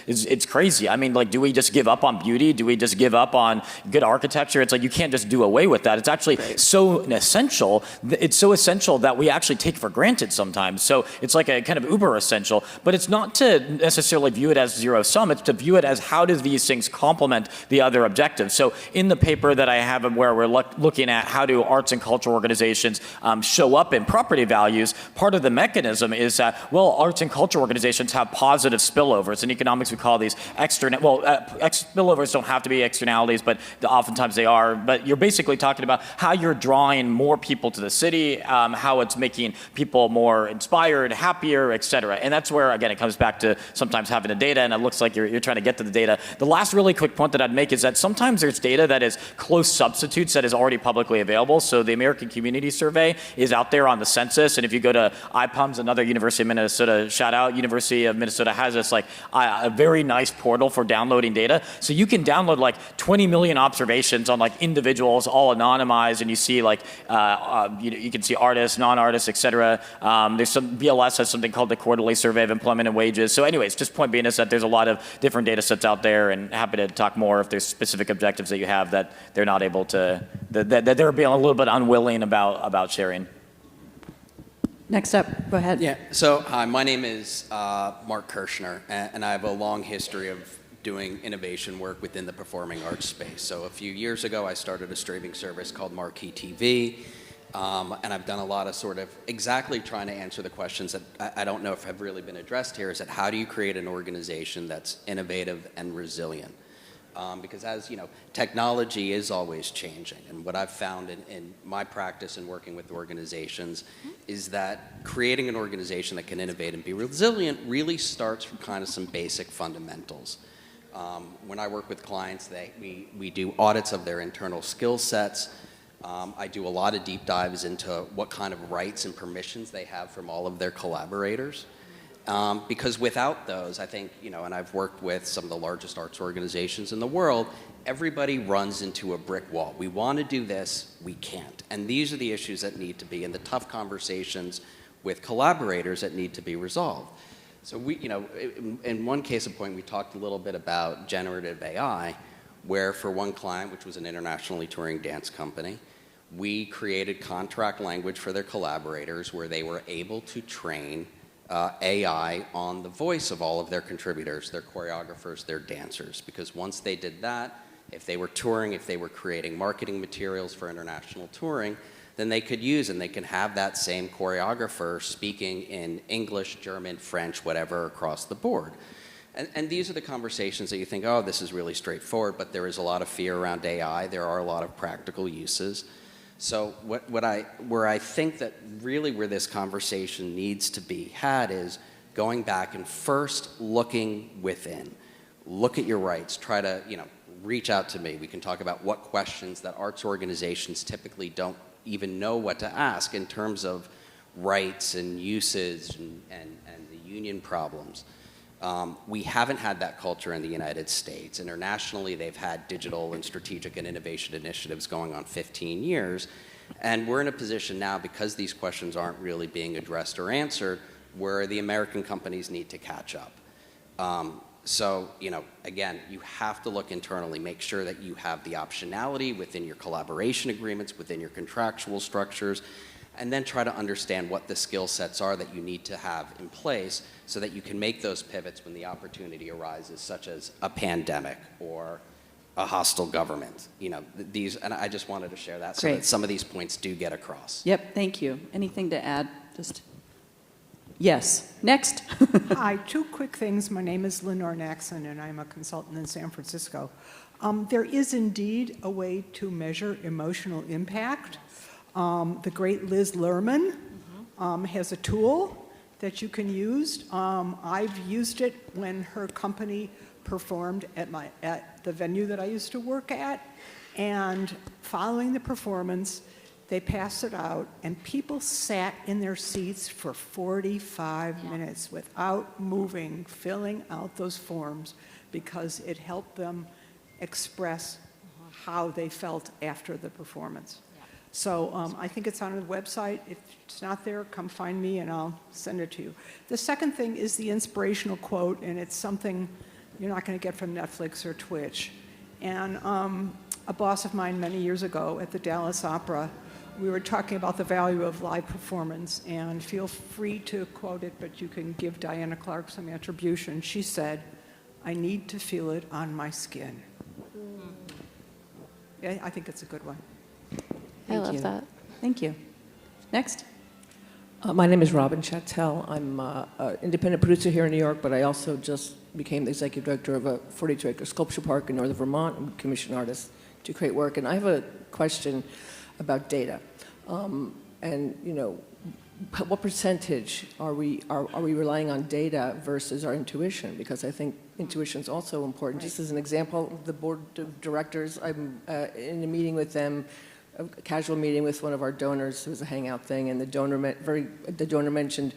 Speaker 4: it's crazy. I mean, like, do we just give up on beauty? Do we just give up on good architecture? It's like you can't just do away with that. It's actually so essential. It's so essential that we actually take for granted sometimes. So it's like a kind of uber essential. But it's not to necessarily view it as zero sum. It's to view it as how do these things complement the other objectives. So in the paper that I have, where we're looking at how do arts and cultural organizations show up in property values. Part of the mechanism is that, well, arts and culture organizations have positive spillovers. In economics, we call these spillovers don't have to be externalities, but oftentimes they are. But you're basically talking about how you're drawing more people to the city, how it's making people more inspired, happier, et cetera. And that's where, again, it comes back to sometimes having the data, and it looks like you're trying to get to the data. The last really quick point that I'd make is that sometimes there's data that is close substitutes that is already publicly available. So the American Community Survey is out there on the census, and if you go to IPUMS, another University of Minnesota, shout out, University of Minnesota has this like a very nice portal for downloading data. So you can download like 20 million observations on like individuals, all anonymized, and you see like, you can see artists, non-artists, et cetera. There's some, BLS has something called the Quarterly Survey of Employment and Wages. So anyways, just point being is that there's a lot of different data sets out there, and happy to talk more if there's specific objectives that you have that they're not able to, that they're being a little bit unwilling about sharing.
Speaker 1: Next up, go ahead.
Speaker 9: Yeah, so hi, my name is Mark Kirshner, and I have a long history of doing innovation work within the performing arts space. So a few years ago, I started a streaming service called Marquee TV, and I've done a lot of sort of exactly trying to answer the questions that I don't know if have really been addressed here, is that how do you create an organization that's innovative and resilient? Because as you know, technology is always changing, and what I've found in my practice in working with organizations is that creating an organization that can innovate and be resilient really starts from kind of some basic fundamentals. When I work with clients, we do audits of their internal skill sets. I do a lot of deep dives into what kind of rights and permissions they have from all of their collaborators. Because without those, I think, you know, and I've worked with some of the largest arts organizations in the world, everybody runs into a brick wall. We want to do this, we can't. And these are the issues that need to be in the tough conversations with collaborators that need to be resolved. So we, you know, in one case in point, we talked a little bit about generative AI, where for one client, which was an internationally touring dance company, we created contract language for their collaborators where they were able to train AI on the voice of all of their contributors, their choreographers, their dancers. Because once they did that, if they were touring, if they were creating marketing materials for international touring, then they could use and they can have that same choreographer speaking in English, German, French, whatever, across the board. And these are the conversations that you think, oh, this is really straightforward, but there is a lot of fear around AI. There are a lot of practical uses. So where I think that really where this conversation needs to be had is going back and first looking within. Look at your rights. Try to, you know, reach out to me. We can talk about what questions that arts organizations typically don't even know what to ask in terms of rights and usage and the union problems. We haven't had that culture in the United States. Internationally, they've had digital and strategic and innovation initiatives going on 15 years. And we're in a position now, because these questions aren't really being addressed or answered, where the American companies need to catch up. So, you know, again, you have to look internally, make sure that you have the optionality within your collaboration agreements, within your contractual structures, and then try to understand what the skill sets are that you need to have in place so that you can make those pivots when the opportunity arises, such as a pandemic or a hostile government. You know, these, and I just wanted to share that so that some of these points do get across.
Speaker 1: Yep, thank you. Anything to add? Just yes. Next.
Speaker 10: Hi, two quick things. My name is Lenore Naxon, and I'm a consultant in San Francisco. There is indeed a way to measure emotional impact. The great Liz Lerman has a tool that you can use. I've used it when her company performed at the venue that I used to work at, and following the performance, they passed it out, and people sat in their seats for 45 minutes without moving, filling out those forms, because it helped them express how they felt after the performance. So I think it's on the website. If it's not there, come find me and I'll send it to you. The second thing is the inspirational quote, and it's something you're not going to get from Netflix or Twitch. And a boss of mine many years ago at the Dallas Opera, we were talking about the value of live performance, and feel free to quote it, but you can give Diana Clark some attribution. She said, "I need to feel it on my skin." Yeah, I think it's a good one.
Speaker 3: I love that.
Speaker 1: Thank you. Next.
Speaker 11: My name is Robin Chattel. I'm an independent producer here in New York, but I also just became the executive director of a 42-acre sculpture park in northern Vermont and commission artists to create work. And I have a question about data. And, you know, what percentage are we relying on data versus our intuition? Because I think intuition is also important. Just as an example, the board of directors, I'm in a meeting with them a casual meeting with one of our donors. It was a hangout thing, and the donor mentioned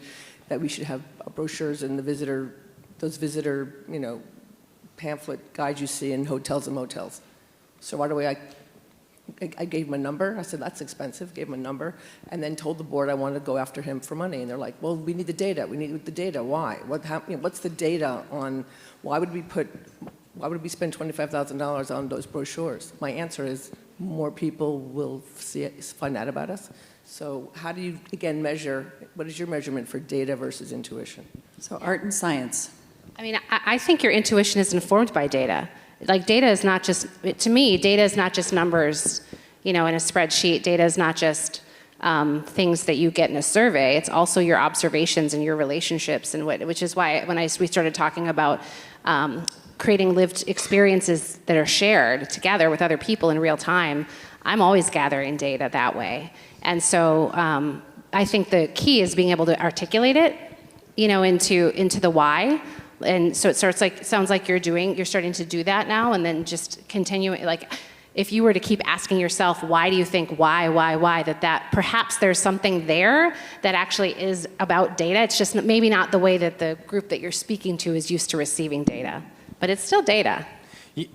Speaker 11: that we should have brochures and those visitor, pamphlet guides you see in hotels and motels. So right away, I gave him a number. I said, that's expensive. Gave him a number, and then told the board I wanted to go after him for money. And they're like, well, we need the data. We need the data. Why? What's the data on? Why would we spend $25,000 on those brochures? My answer is more people will find out about us. So how do you, again, measure? What is your measurement for data versus intuition?
Speaker 1: So art and science.
Speaker 5: I mean, I think your intuition is informed by data. Like data is not just, to me, data is not just numbers, in a spreadsheet. Data is not just things that you get in a survey. It's also your observations and your relationships, and which is why when we started talking about creating lived experiences that are shared together with other people in real time, I'm always gathering data that way. And so I think the key is being able to articulate it, into the why. And so it sounds like you're starting to do that now, and then just continuing, like, if you were to keep asking yourself, why do you think why, that perhaps there's something there that actually is about data. It's just maybe not the way that the group that you're speaking to is used to receiving data, but it's still data.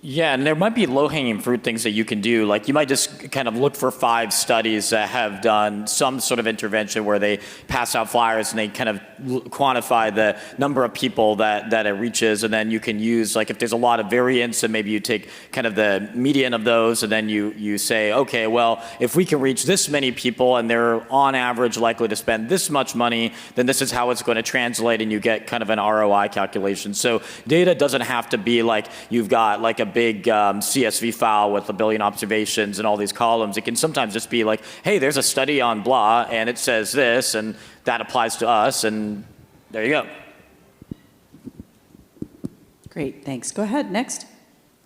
Speaker 4: Yeah, and there might be low-hanging fruit things that you can do. Like you might just kind of look for 5 studies that have done some sort of intervention where they pass out flyers and they kind of quantify the number of people that it reaches, and then you can use, like if there's a lot of variance, and maybe you take kind of the median of those, and then you say, okay, well, if we can reach this many people and they're on average likely to spend this much money, then this is how it's going to translate, and you get kind of an ROI calculation. So data doesn't have to be like you've got like a big CSV file with 1 billion observations and all these columns. It can sometimes just be like, hey, there's a study on blah, and it says this, and that applies to us, and there you go.
Speaker 1: Great, thanks. Go ahead, next.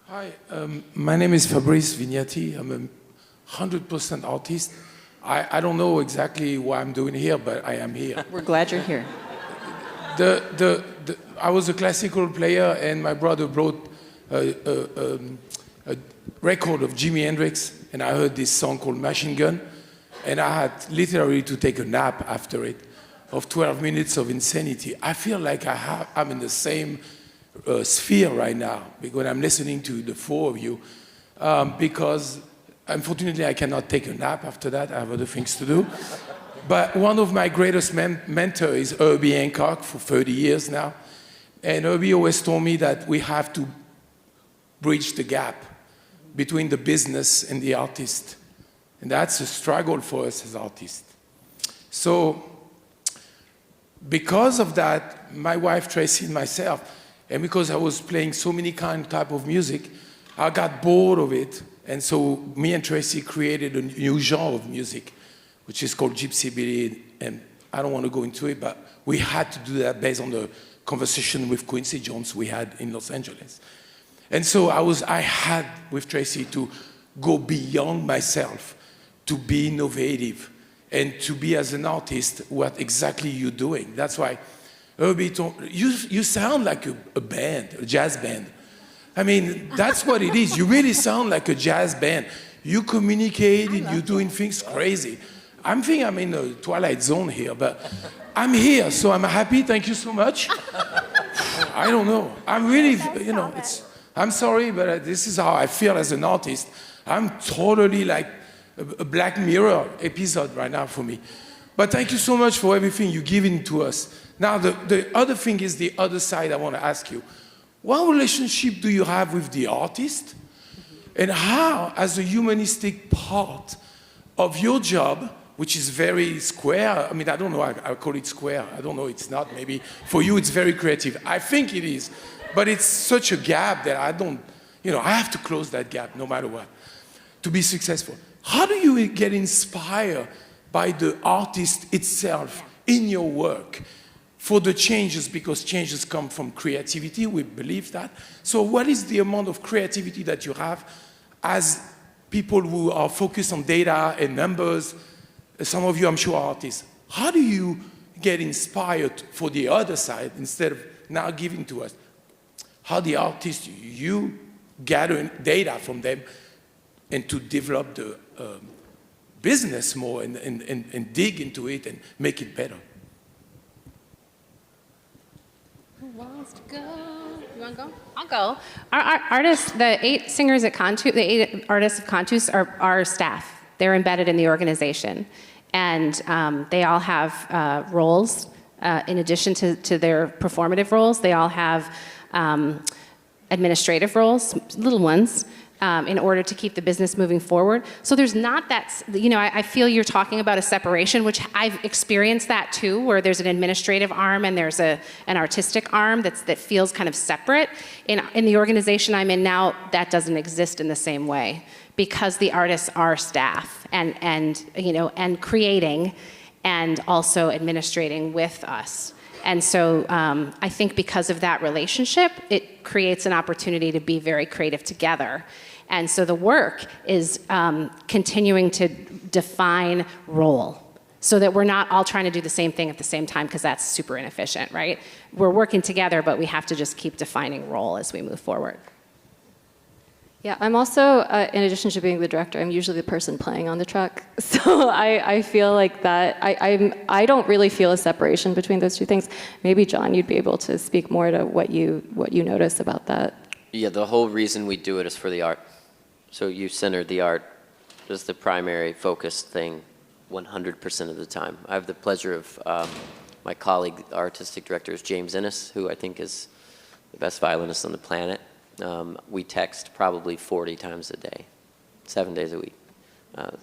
Speaker 12: Hi, my name is Fabrice Vignetti. I'm a 100% artist. I don't know exactly what I'm doing here, but I am here.
Speaker 1: We're glad you're here.
Speaker 12: I was a classical player, and my brother brought a record of Jimi Hendrix, and I heard this song called Machine Gun, and I had literally to take a nap after it of 12 minutes of insanity. I feel like I'm in the same sphere right now because I'm listening to the 4 of you, because unfortunately I cannot take a nap after that. I have other things to do. But one of my greatest mentors is Herbie Hancock for 30 years now, and Herbie always told me that we have to bridge the gap between the business and the artist. And that's a struggle for us as artists. So because of that, my wife Tracy and myself, and because I was playing so many type of music, I got bored of it. And so me and Tracy created a new genre of music, which is called Gypsy Billy. And I don't want to go into it, but we had to do that based on the conversation with Quincy Jones we had in Los Angeles. And so I had with Tracy to go beyond myself, to be innovative, and to be as an artist what exactly you're doing. That's why Herbie told you sound like a band, a jazz band. I mean, that's what it is. You really sound like a jazz band. You communicate and you're doing things crazy. I'm thinking I'm in a Twilight Zone here, but I'm here, so I'm happy. Thank you so much. I don't know. I'm really, I'm sorry, but this is how I feel as an artist. I'm totally like a Black Mirror episode right now for me. But thank you so much for everything you're giving to us. Now, the other thing is the other side I want to ask you. What relationship do you have with the artist? And how, as a humanistic part of your job, which is very square, I mean, I don't know, I call it square. I don't know, it's not. Maybe for you it's very creative. I think it is. But it's such a gap that I have to close that gap no matter what to be successful. How do you get inspired by the artist itself in your work for the changes? Because changes come from creativity, we believe that. So what is the amount of creativity that you have as people who are focused on data and numbers? Some of you, I'm sure, are artists. How do you get inspired for the other side instead of now giving to us? How the artists, you gather data from them and to develop business more and dig into it and make it better.
Speaker 5: Who wants to go? You want to go? I'll go. Our artists, the 8 singers at Cantus, the 8 artists of Cantus are our staff. They're embedded in the organization. And they all have roles. In addition to their performative roles, they all have administrative roles, little ones, in order to keep the business moving forward. So there's not that, I feel you're talking about a separation, which I've experienced that too, where there's an administrative arm and there's an artistic arm that feels kind of separate. In the organization I'm in now, that doesn't exist in the same way, because the artists are staff and creating and also administrating with us. And so I think because of that relationship, it creates an opportunity to be very creative together. And so the work is continuing to define role so that we're not all trying to do the same thing at the same time, because that's super inefficient, right? We're working together, but we have to just keep defining role as we move forward.
Speaker 3: Yeah, I'm also, in addition to being the director, I'm usually the person playing on the truck. So I feel like that, I don't really feel a separation between those two things. Maybe, John, you'd be able to speak more to what you notice about that. Yeah, the whole reason we do it is for the art. So you centered the art as the primary focus thing 100% of the time. I have the pleasure of my colleague, the artistic director, is James Innes, who I think is the best violinist on the planet. We text probably 40 times a day, 7 days a week.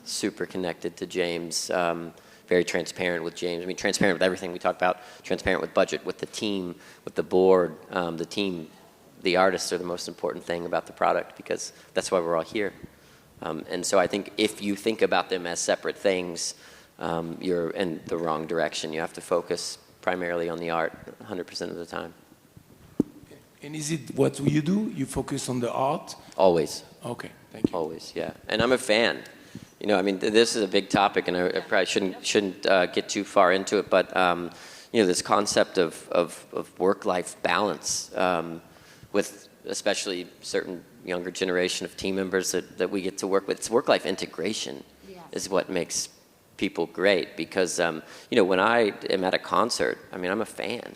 Speaker 3: Super connected to James, very transparent with James. I mean, transparent with everything we talk about, transparent with budget, with the team, with the board. The team, the artists are the most important thing about the product, because that's why we're all here. And so I think if you think about them as separate things, you're in the wrong direction. You have to focus primarily on the art 100% of the time.
Speaker 12: And is it what you do? You focus on the art?
Speaker 2: Always.
Speaker 12: Okay, thank you.
Speaker 2: Always, yeah. And I'm a fan. You know, I mean, this is a big topic, and I probably shouldn't get too far into it, but you know, this concept of work-life balance with especially certain younger generation of team members that we get to work with. It's work-life integration is what makes people great, because you know, when I am at a concert, I mean, I'm a fan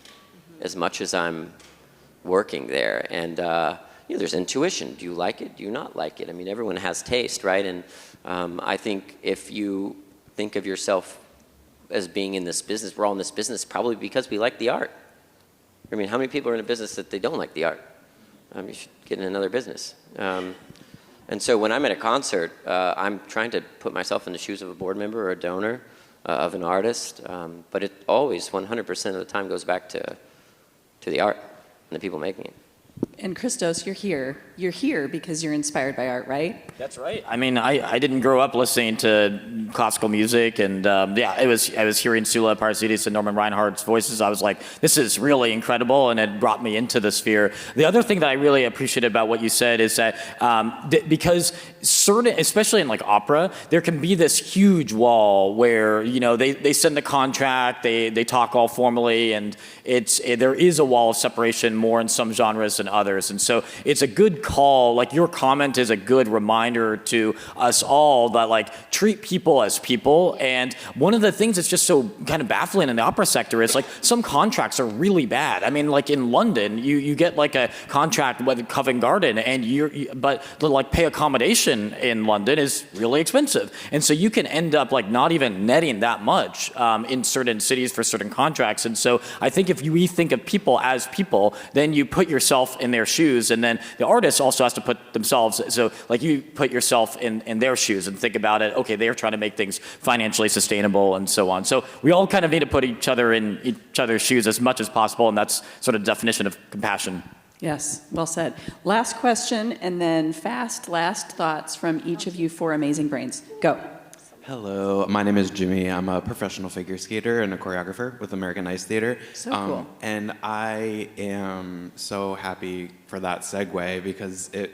Speaker 2: as much as I'm working there, and you know, there's intuition. Do you like it? Do you not like it? I mean, everyone has taste, right? And I think if you think of yourself as being in this business, we're all in this business probably because we like the art. I mean, how many people are in a business that they don't like the art? You should get in another business. And so when I'm at a concert, I'm trying to put myself in the shoes of a board member or a donor of an artist, but it always 100% of the time goes back to the art and the people making it.
Speaker 1: And Christos, you're here. You're here because you're inspired by art, right?
Speaker 4: That's right. I mean, I didn't grow up listening to classical music, and yeah, I was hearing Sula Parsidis and Norman Reinhardt's voices. I was like, this is really incredible, and it brought me into the sphere. The other thing that I really appreciate about what you said is that because certain, especially in like opera, there can be this huge wall where, you know, they send the contract, they talk all formally, and there is a wall of separation more in some genres than others. And so it's a good call, like your comment is a good reminder to us all that like treat people as people. And one of the things that's just so kind of baffling in the opera sector is like some contracts are really bad. I mean, like in London, you get like a contract with Covent Garden, and but the like pay accommodation in London is really expensive. And so you can end up like not even netting that much in certain cities for certain contracts. And so I think if we think of people as people, then you put yourself in their shoes, and then the artist also has to put themselves, so like you put yourself in their shoes and think about it, okay, they're trying to make things financially sustainable and so on. So we all kind of need to put each other in each other's shoes as much as possible, and that's sort of the definition of compassion.
Speaker 1: Yes, well said. Last question, and then fast last thoughts from each of you four amazing brains. Go.
Speaker 13: Hello, my name is Jimmy. I'm a professional figure skater and a choreographer with American Ice Theater.
Speaker 1: So cool.
Speaker 13: And I am so happy for that segue because it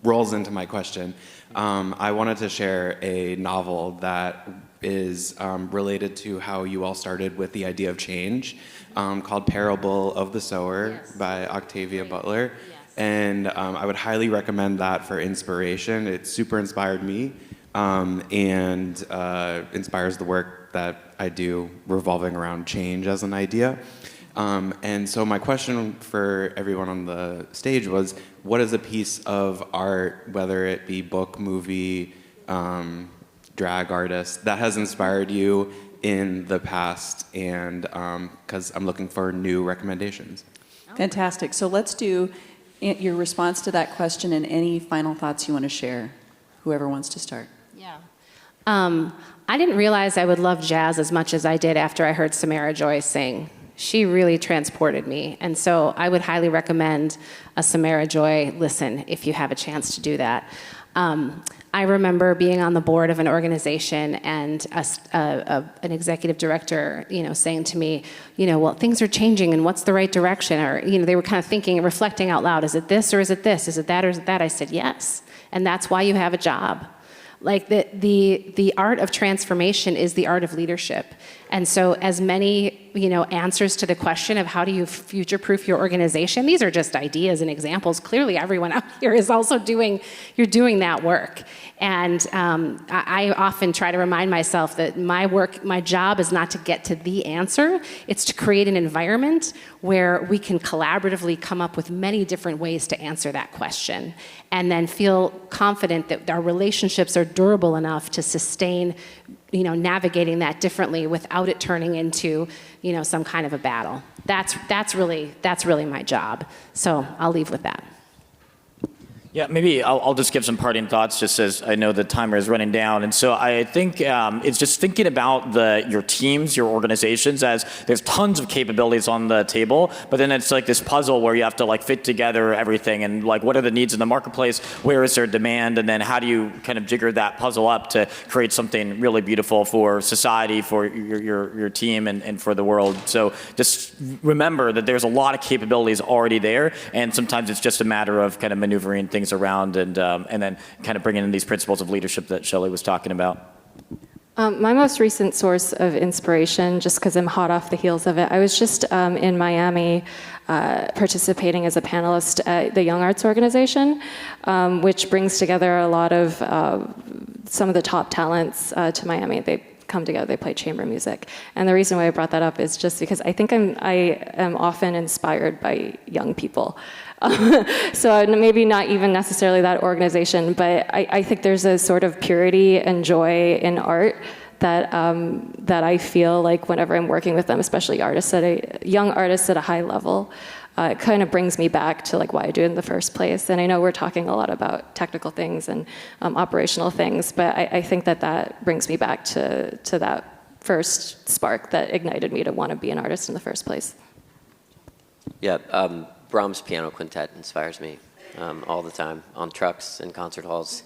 Speaker 13: rolls into my question. I wanted to share a novel that is related to how you all started with the idea of change, called Parable of the Sower by Octavia Butler. Yes. And I would highly recommend that for inspiration. It super inspired me. and inspires the work that I do revolving around change as an idea. And so my question for everyone on the stage was, what is a piece of art, whether it be book, movie, drag artist, that has inspired you in the past? And because I'm looking for new recommendations.
Speaker 1: Fantastic. So let's do your response to that question and any final thoughts you want to share. Whoever wants to start.
Speaker 5: Yeah. I didn't realize I would love jazz as much as I did after I heard Samara Joy sing. She really transported me. And so I would highly recommend a Samara Joy listen if you have a chance to do that. I remember being on the board of an organization and an executive director, saying to me, well, things are changing and what's the right direction? Or, they were kind of thinking and reflecting out loud, is it this or is it this? Is it that or is it that? I said, yes. And that's why you have a job. Like the art of transformation is the art of leadership. And so as many, answers to the question of how do you future-proof your organization, these are just ideas and examples. Clearly everyone out here is also doing that work. And I often try to remind myself that my job is not to get to the answer, it's to create an environment where we can collaboratively come up with many different ways to answer that question, and then feel confident that our relationships are durable enough to sustain, navigating that differently without it turning into, some kind of a battle. That's really my job. So I'll leave with that.
Speaker 4: Yeah, maybe I'll just give some parting thoughts just as I know the timer is running down. And so I think it's just thinking about your teams, your organizations, as there's tons of capabilities on the table, but then it's like this puzzle where you have to fit together everything and what are the needs in the marketplace, where is there demand, and then how do you kind of jigger that puzzle up to create something really beautiful for society, for your team, and for the world. So just remember that there's a lot of capabilities already there, and sometimes it's just a matter of kind of maneuvering things around and then kind of bringing in these principles of leadership that Shelley was talking about.
Speaker 3: My most recent source of inspiration, just because I'm hot off the heels of it, I was just in Miami participating as a panelist at the Young Arts Organization, which brings together a lot of some of the top talents to Miami. They come together, they play chamber music. And the reason why I brought that up is just because I think I am often inspired by young people. So maybe not even necessarily that organization, but I think there's a sort of purity and joy in art that I feel like whenever I'm working with them, especially young artists at a high level, it kind of brings me back to why I do it in the first place. And I know we're talking a lot about technical things and operational things, but I think that brings me back to that first spark that ignited me to want to be an artist in the first place.
Speaker 2: Yeah, Brahms' piano quintet inspires me all the time, on trucks, in concert halls,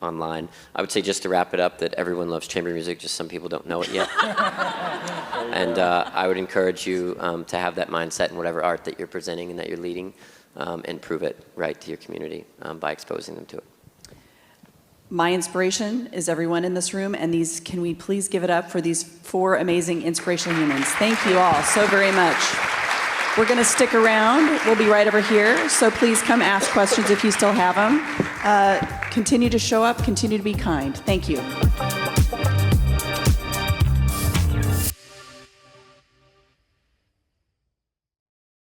Speaker 2: online. I would say, just to wrap it up, that everyone loves chamber music, just some people don't know it yet. And I would encourage you to have that mindset in whatever art that you're presenting and that you're leading, and prove it right to your community by exposing them to it.
Speaker 1: My inspiration is everyone in this room, and can we please give it up for these 4 amazing inspirational humans. Thank you all so very much. We're going to stick around. We'll be right over here, so please come ask questions if you still have them. Continue to show up, continue to be kind. Thank you.